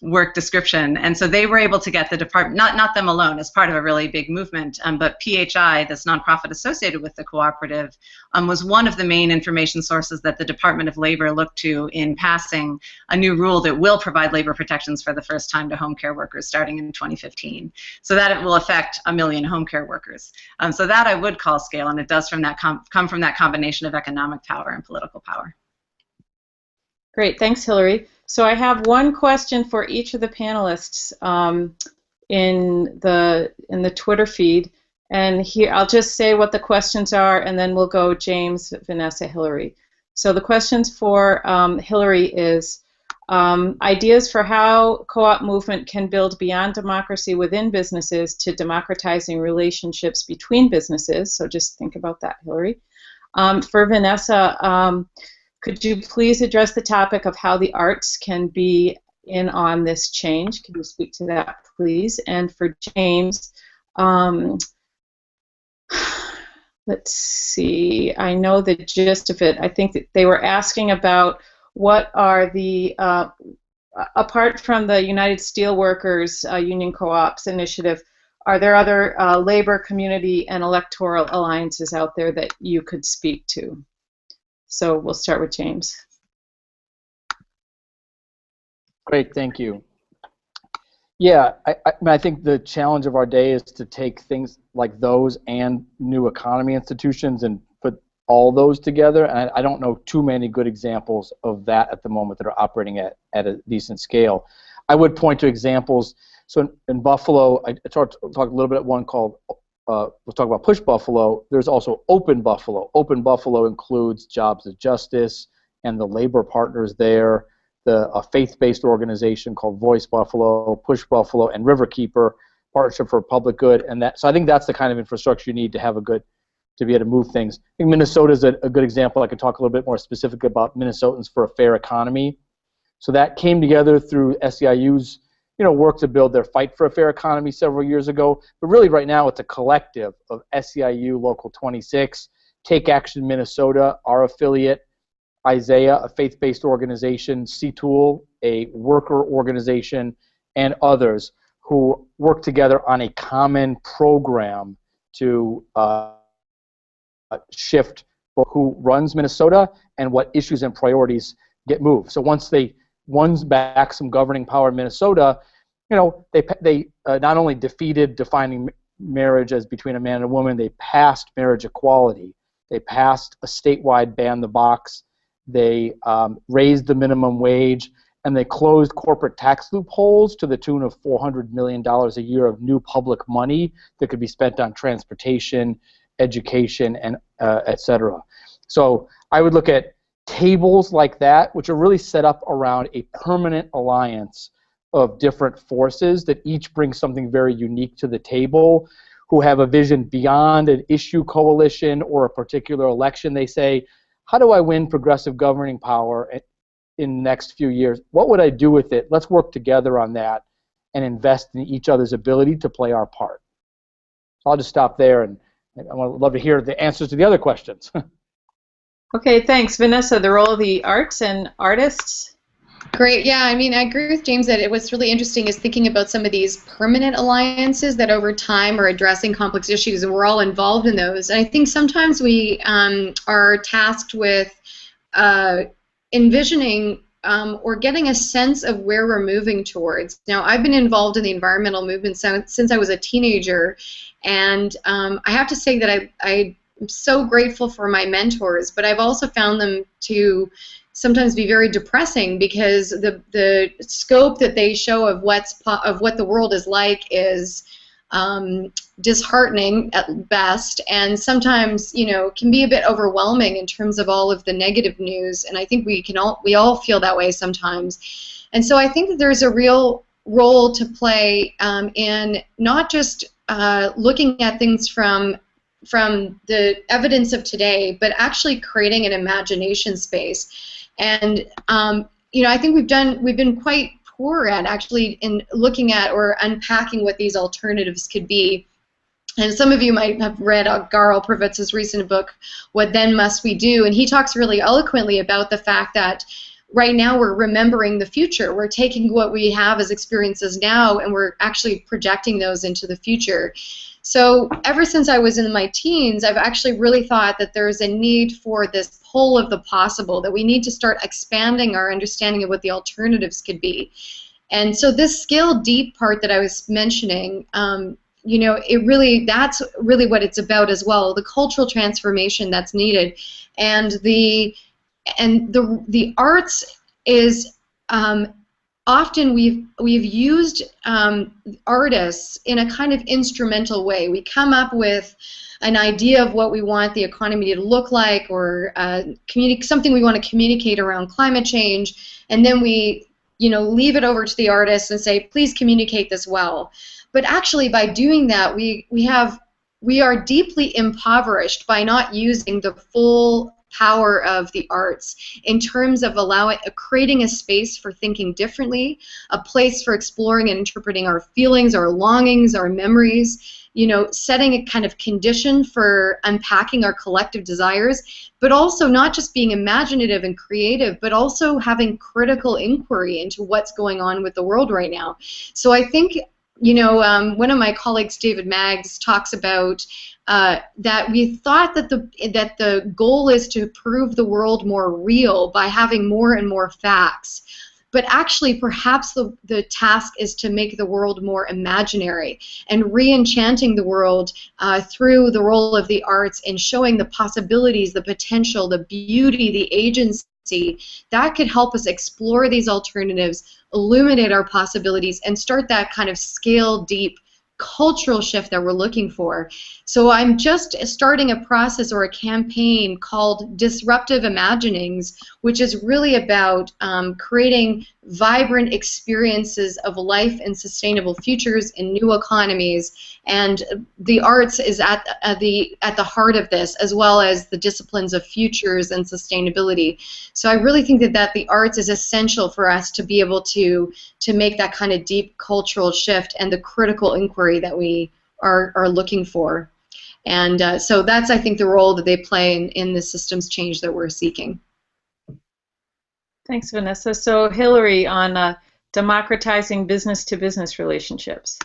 work description. And so they were able to get the department, not them alone, as part of a really big movement, but PHI, this nonprofit associated with the cooperative, was one of the main information sources that the Department of Labor looked to in passing a new rule that will provide labor protections for the first time to home care workers starting in 2015. So that it will affect 1 million home care workers. So that I would call scale, and it does from that come from that combination of economic power and political power. Great, thanks, Hilary. So I have one question for each of the panelists in the Twitter feed, and here I'll just say what the questions are, and then we'll go James, Vanessa, Hilary. So the questions for Hilary is ideas for how co-op movement can build beyond democracy within businesses to democratizing relationships between businesses. So just think about that, Hilary. For Vanessa, could you please address the topic of how the arts can be in on this change? Can you speak to that, please? And for James, let's see, I know the gist of it. I think that they were asking about what are the, apart from the United Steelworkers Union Co-ops initiative, are there other labor, community, and electoral alliances out there that you could speak to? So we'll start with James. Great, thank you. Yeah, I think the challenge of our day is to take things like those and new economy institutions and put all those together. And I don't know too many good examples of that at the moment that are operating at a decent scale. I would point to examples. So in Buffalo, I talked a little bit at one called, we'll talk about Push Buffalo. There's also Open Buffalo. Open Buffalo includes Jobs of Justice and the labor partners there, a faith-based organization called Voice Buffalo, Push Buffalo, and Riverkeeper, Partnership for Public Good. And that, so I think that's the kind of infrastructure you need to have to be able to move things. I think Minnesota is a good example. I could talk a little bit more specifically about Minnesotans for a Fair Economy. So that came together through SEIU's work to build their Fight for a Fair Economy several years ago. But really right now it's a collective of SEIU Local 26, Take Action Minnesota, our affiliate, Isaiah, a faith-based organization, C-Tool, a worker organization, and others who work together on a common program to shift who runs Minnesota and what issues and priorities get moved. So once they won back some governing power in Minnesota, they not only defeated defining marriage as between a man and a woman, they passed marriage equality. They passed a statewide ban the box. They raised the minimum wage, and they closed corporate tax loopholes to the tune of $400 million a year of new public money that could be spent on transportation, education, and et cetera. So I would look at tables like that, which are really set up around a permanent alliance of different forces that each bring something very unique to the table, who have a vision beyond an issue coalition or a particular election. They say, how do I win progressive governing power in the next few years? What would I do with it? Let's work together on that and invest in each other's ability to play our part. So I'll just stop there, and I would love to hear the answers to the other questions. Okay, thanks. Vanessa, the role of the arts and artists? Great. Yeah, I mean, I agree with James that what's really interesting is thinking about some of these permanent alliances that over time are addressing complex issues, and we're all involved in those. And I think sometimes we are tasked with envisioning or getting a sense of where we're moving towards. Now, I've been involved in the environmental movement since I was a teenager, and I have to say that I'm so grateful for my mentors, but I've also found them to sometimes be very depressing because the scope that they show of what the world is like is disheartening at best, and sometimes can be a bit overwhelming in terms of all of the negative news. And I think we all feel that way sometimes. And so I think that there's a real role to play in not just looking at things from the evidence of today, but actually creating an imagination space. And I think we've been quite poor at actually in looking at or unpacking what these alternatives could be. And some of you might have read Garl Pravitz's recent book, What Then Must We Do? And he talks really eloquently about the fact that right now we're remembering the future. We're taking what we have as experiences now and we're actually projecting those into the future. So ever since I was in my teens, I've actually really thought that there's a need for this pull of the possible, that we need to start expanding our understanding of what the alternatives could be. And so this skill deep part that I was mentioning, that's really what it's about as well, the cultural transformation that's needed. And the arts is often we've used artists in a kind of instrumental way. We come up with an idea of what we want the economy to look like, or something we want to communicate around climate change, and then we leave it over to the artists and say, please communicate this well. But actually, by doing that, we are deeply impoverished by not using the full power of the arts in terms of creating a space for thinking differently, a place for exploring and interpreting our feelings, our longings, our memories, setting a kind of condition for unpacking our collective desires, but also not just being imaginative and creative, but also having critical inquiry into what's going on with the world right now. So I think, one of my colleagues, David Maggs, talks about that we thought that the goal is to prove the world more real by having more and more facts. But actually, perhaps the task is to make the world more imaginary and re-enchanting the world through the role of the arts in showing the possibilities, the potential, the beauty, the agency. That could help us explore these alternatives, illuminate our possibilities, and start that kind of scale-deep cultural shift that we're looking for. So I'm just starting a process or a campaign called Disruptive Imaginings, which is really about creating vibrant experiences of life and sustainable futures in new economies, and the arts is at the heart of this, as well as the disciplines of futures and sustainability. So I really think that the arts is essential for us to be able to make that kind of deep cultural shift and the critical inquiry that we are looking for. And so that's, I think, the role that they play in the systems change that we're seeking. Thanks, Vanessa. So Hilary, on democratizing business-to-business relationships.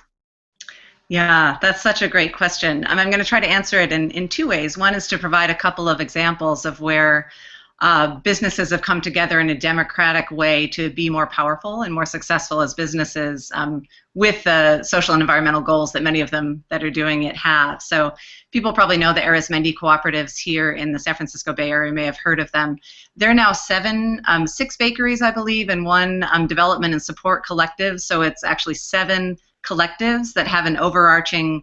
Yeah, that's such a great question. I'm going to try to answer it in two ways. One is to provide a couple of examples of where businesses have come together in a democratic way to be more powerful and more successful as businesses with the social and environmental goals that many of them that are doing it have. So people probably know the Arizmendi cooperatives here in the San Francisco Bay Area. You may have heard of them. They're now 6 bakeries, I believe, and 1 development and support collective. So it's actually 7 collectives that have an overarching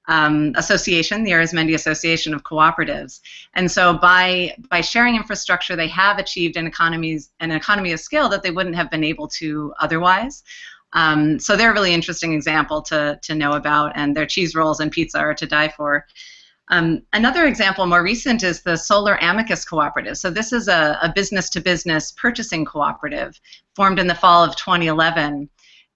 association, the Arizmendi Association of Cooperatives. And so by sharing infrastructure, they have achieved an economy of scale that they wouldn't have been able to otherwise. So they're a really interesting example to know about, and their cheese rolls and pizza are to die for. Another example, more recent, is the Solar Amicus Cooperative. So this is a business-to-business purchasing cooperative formed in the fall of 2011.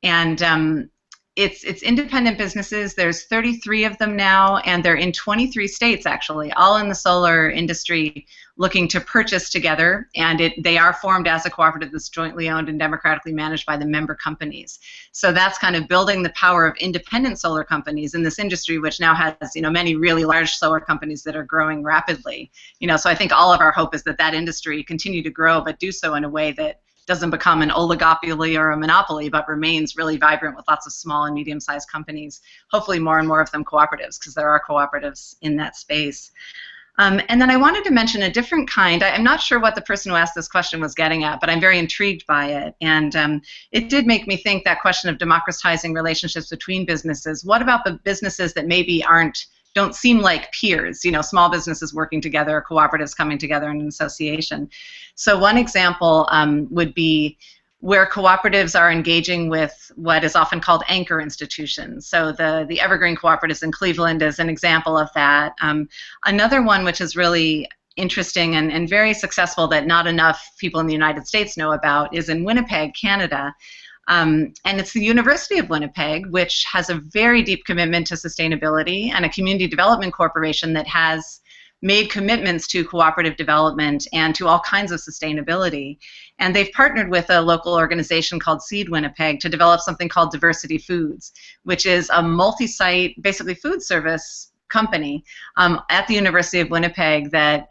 And it's independent businesses. There's 33 of them now, and they're in 23 states, actually, all in the solar industry, looking to purchase together. And they are formed as a cooperative that's jointly owned and democratically managed by the member companies. So that's kind of building the power of independent solar companies in this industry, which now has many really large solar companies that are growing rapidly. So I think all of our hope is that industry continue to grow, but do so in a way that doesn't become an oligopoly or a monopoly, but remains really vibrant with lots of small and medium-sized companies, hopefully more and more of them cooperatives, because there are cooperatives in that space. And then I wanted to mention a different kind. I'm not sure what the person who asked this question was getting at, but I'm very intrigued by it. And it did make me think, that question of democratizing relationships between businesses. What about the businesses that maybe don't seem like peers, small businesses working together, cooperatives coming together in an association? So one example would be where cooperatives are engaging with what is often called anchor institutions. So the Evergreen Cooperatives in Cleveland is an example of that. Another one which is really interesting and very successful that not enough people in the United States know about is in Winnipeg, Canada. And it's the University of Winnipeg, which has a very deep commitment to sustainability, and a community development corporation that has made commitments to cooperative development and to all kinds of sustainability. And they've partnered with a local organization called Seed Winnipeg to develop something called Diversity Foods, which is a multi-site, basically food service company at the University of Winnipeg that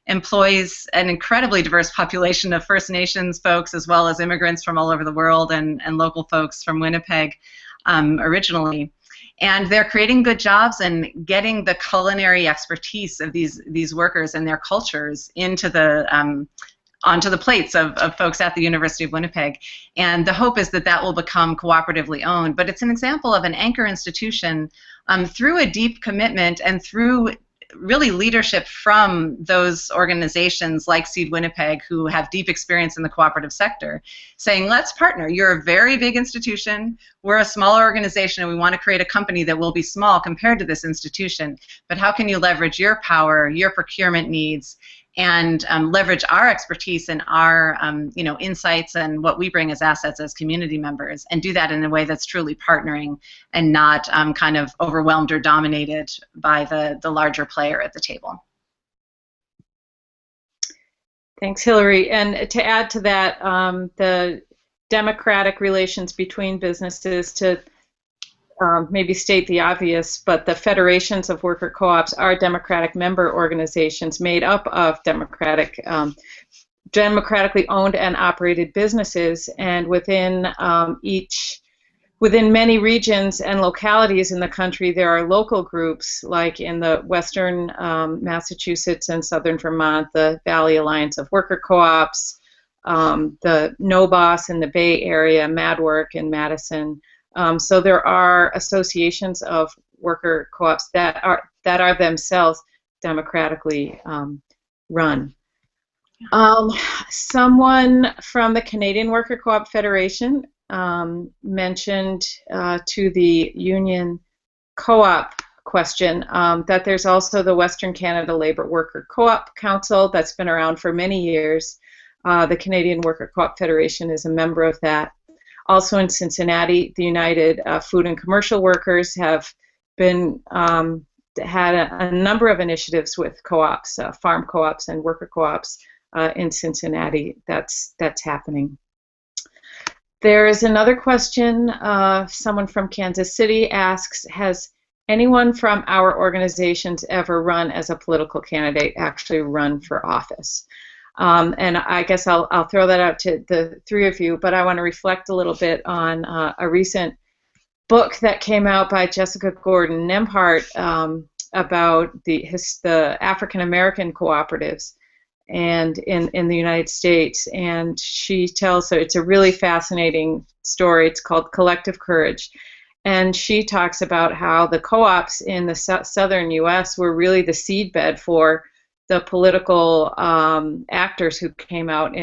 employs an incredibly diverse population of First Nations folks, as well as immigrants from all over the world and local folks from Winnipeg originally. And they're creating good jobs and getting the culinary expertise of these workers and their cultures into the onto the plates of folks at the University of Winnipeg. And the hope is that that will become cooperatively owned. But it's an example of an anchor institution through a deep commitment and through really leadership from those organizations like Seed Winnipeg, who have deep experience in the cooperative sector, saying, let's partner. You're a very big institution. We're a smaller organization, and we want to create a company that will be small compared to this institution. But how can you leverage your power, your procurement needs, and leverage our expertise and our insights and what we bring as assets as community members, and do that in a way that's truly partnering and not kind of overwhelmed or dominated by the larger player at the table. Thanks, Hilary. And to add to that, the democratic relations between businesses, to maybe state the obvious, but the federations of worker co-ops are democratic member organizations made up of democratically owned and operated businesses, and within many regions and localities in the country, there are local groups, like in the western Massachusetts and southern Vermont, the Valley Alliance of Worker Co-ops, the No Boss in the Bay Area, MadWork in Madison. So there are associations of worker co-ops that are themselves democratically run. Someone from the Canadian Worker Co-op Federation mentioned to the union co-op question that there's also the Western Canada Labour Worker Co-op Council that's been around for many years. The Canadian Worker Co-op Federation is a member of that. Also in Cincinnati, the United Food and Commercial Workers have been had a number of initiatives with co-ops, farm co-ops and worker co-ops in Cincinnati. That's happening. There is another question. Someone from Kansas City asks, has anyone from our organizations ever run as a political candidate, actually run for office? And I guess I'll throw that out to the three of you, but I want to reflect a little bit on a recent book that came out by Jessica Gordon Nembhard about the African American cooperatives and in the United States. And she tells it's a really fascinating story. It's called Collective Courage. And she talks about how the co-ops in the southern U.S. were really the seedbed for the political actors who came out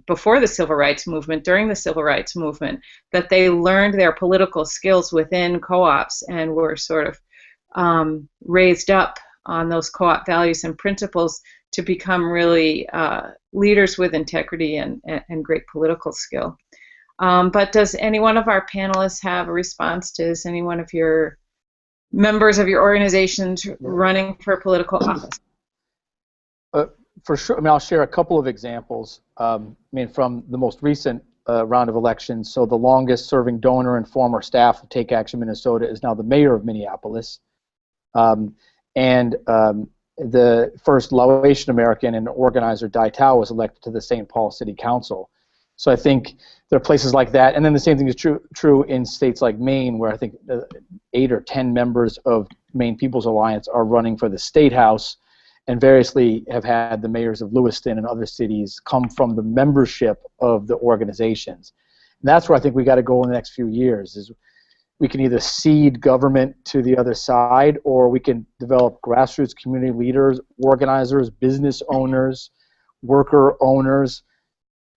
before the Civil Rights Movement, during the Civil Rights Movement, that they learned their political skills within co-ops and were sort of raised up on those co-op values and principles to become really leaders with integrity and great political skill. But does any one of our panelists have a response to this? Any one of your members of your organizations running for political office? For sure. I mean, I'll share a couple of examples. From the most recent round of elections. So the longest-serving donor and former staff of Take Action Minnesota is now the mayor of Minneapolis, and the first Laotian American and organizer Dai Tao was elected to the St. Paul City Council. So I think there are places like that, and then the same thing is true in states like Maine, where I think 8 or 10 members of Maine People's Alliance are running for the State House, and variously have had the mayors of Lewiston and other cities come from the membership of the organizations. And that's where I think we got to go in the next few years. Is we can either cede government to the other side, or we can develop grassroots community leaders, organizers, business owners, worker owners.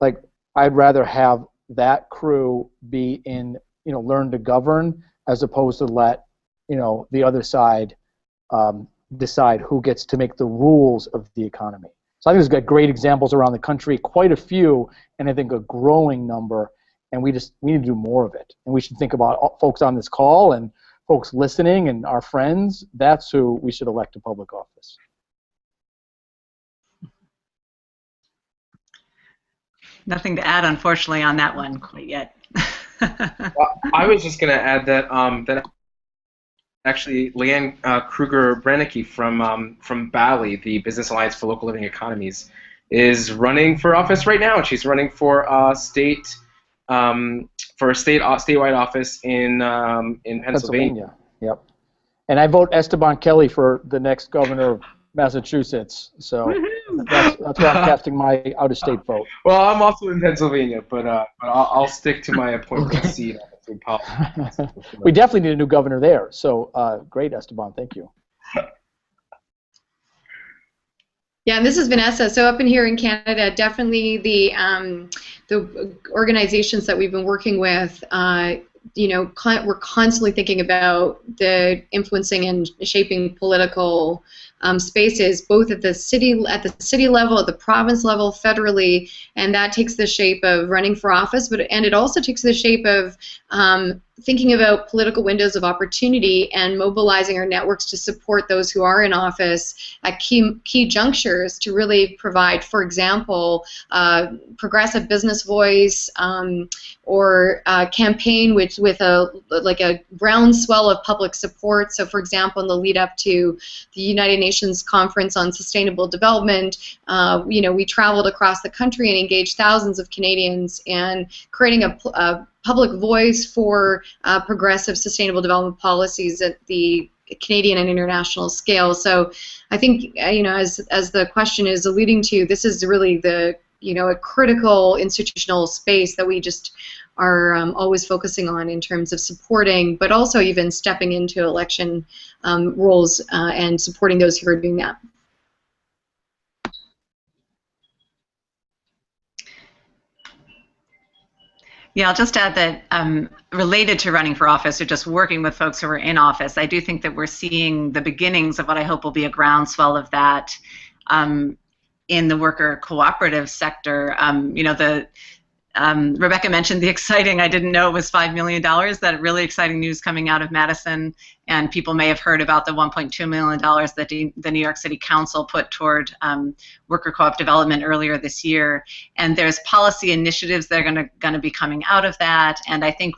Like, I'd rather have that crew be in, learn to govern, as opposed to let, the other side decide who gets to make the rules of the economy. So I think there's got great examples around the country, quite a few, and I think a growing number, and we need to do more of it. And we should think about folks on this call and folks listening and our friends. That's who we should elect to public office. Nothing to add, unfortunately, on that one quite yet. Well, I was just going to add that that actually Leanne Kruger-Brennecke from BALI, the Business Alliance for Local Living Economies, is running for office right now. She's running for a statewide office in Pennsylvania. Yep. And I vote Esteban Kelly for the next governor of Massachusetts. So. That's where I'm casting my out-of-state vote. Well, I'm also in Pennsylvania, but I'll stick to my appointed seat on the politics. We definitely need a new governor there. So great, Esteban. Thank you. Yeah, and this is Vanessa. So up in here in Canada, definitely the organizations that we've been working with, we're constantly thinking about the influencing and shaping political spaces, both at the city level, at the province level, federally, and that takes the shape of running for office, and it also takes the shape of thinking about political windows of opportunity and mobilizing our networks to support those who are in office at key junctures to really provide, for example, progressive business voice or campaign with a groundswell of public support. So, for example, in the lead up to the United Nations Conference on Sustainable Development, we traveled across the country and engaged thousands of Canadians in creating a public voice for progressive sustainable development policies at the Canadian and international scale. So I think, as the question is alluding to, this is really a critical institutional space that we just are always focusing on in terms of supporting, but also even stepping into election roles and supporting those who are doing that. Yeah, I'll just add that related to running for office or just working with folks who are in office, I do think that we're seeing the beginnings of what I hope will be a groundswell of that in the worker cooperative sector. Rebecca mentioned the exciting, I didn't know it was $5 million, that really exciting news coming out of Madison, and people may have heard about the $1.2 million that the New York City Council put toward worker co-op development earlier this year. And there's policy initiatives that are going to be coming out of that, and I think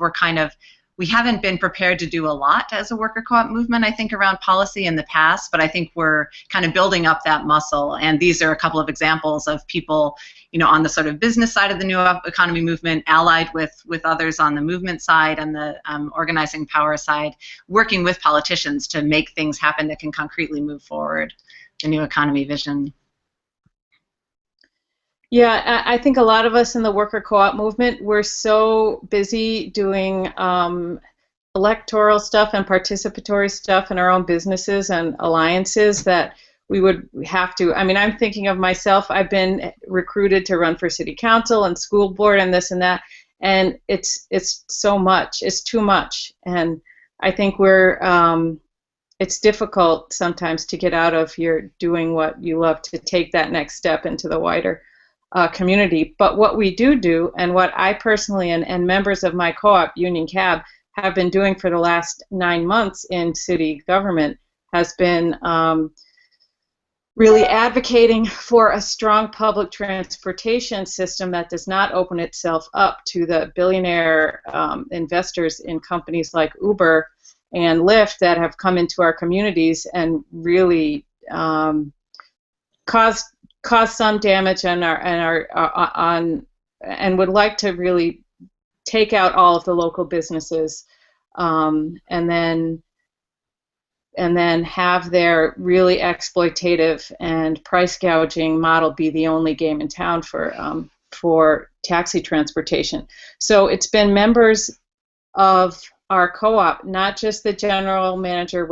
we haven't been prepared to do a lot as a worker co-op movement, I think, around policy in the past, but I think we're kind of building up that muscle. And these are a couple of examples of people, on the sort of business side of the new economy movement, allied with others on the movement side and the organizing power side, working with politicians to make things happen that can concretely move forward the new economy vision. Yeah, I think a lot of us in the worker co-op movement, we're so busy doing electoral stuff and participatory stuff in our own businesses and alliances that we would have to, I'm thinking of myself, I've been recruited to run for city council and school board and this and that, and it's so much, it's too much, and I think it's difficult sometimes to get out of your doing what you love to take that next step into the wider community. But what we do, and what I personally and members of my co-op, Union Cab, have been doing for the last 9 months in city government has been really advocating for a strong public transportation system that does not open itself up to the billionaire investors in companies like Uber and Lyft that have come into our communities and really caused some damage on and would like to really take out all of the local businesses and then have their really exploitative and price gouging model be the only game in town for taxi transportation. So it's been members of our co-op, not just the general manager,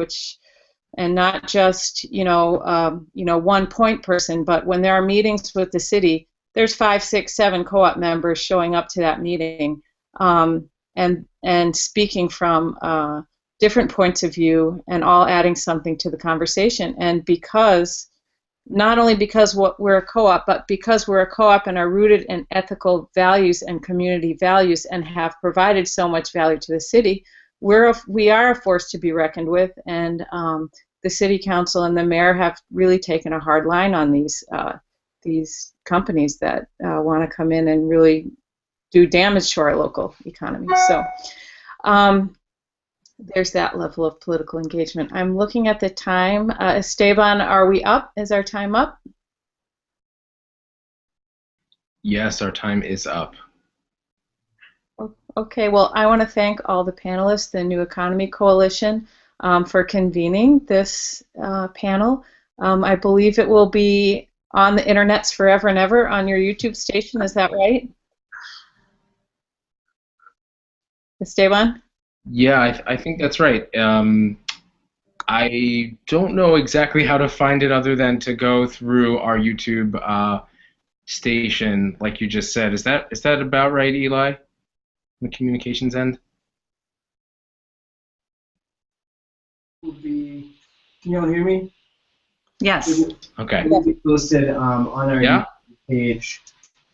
and not just one point person, but when there are meetings with the city, there's 5, 6, 7 co-op members showing up to that meeting and speaking from different points of view and all adding something to the conversation. And not only because we're a co-op, but because we're a co-op and are rooted in ethical values and community values and have provided so much value to the city, we are a force to be reckoned with, and the city council and the mayor have really taken a hard line on these companies that want to come in and really do damage to our local economy. So there's that level of political engagement. I'm looking at the time. Esteban, are we up? Is our time up? Yes, our time is up. Okay, well, I want to thank all the panelists, the New Economy Coalition, for convening this panel. I believe it will be on the internets forever and ever on your YouTube station. Is that right? Esteban? Yeah, I think that's right. I don't know exactly how to find it other than to go through our YouTube station, like you just said. Is that about right, Eli? The communications end? Can you all hear me? Yes. Okay. It will be posted on our Yeah? YouTube page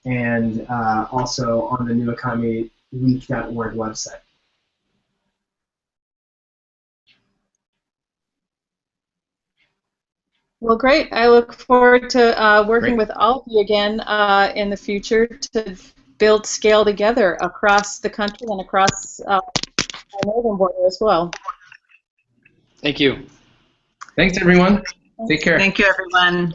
and also on the neweconomyweek.org website. Well, great. I look forward to working Great. with all of you again in the future to build scale together across the country and across our northern border as well. Thank you. Thanks, everyone. Take care. Thank you, everyone.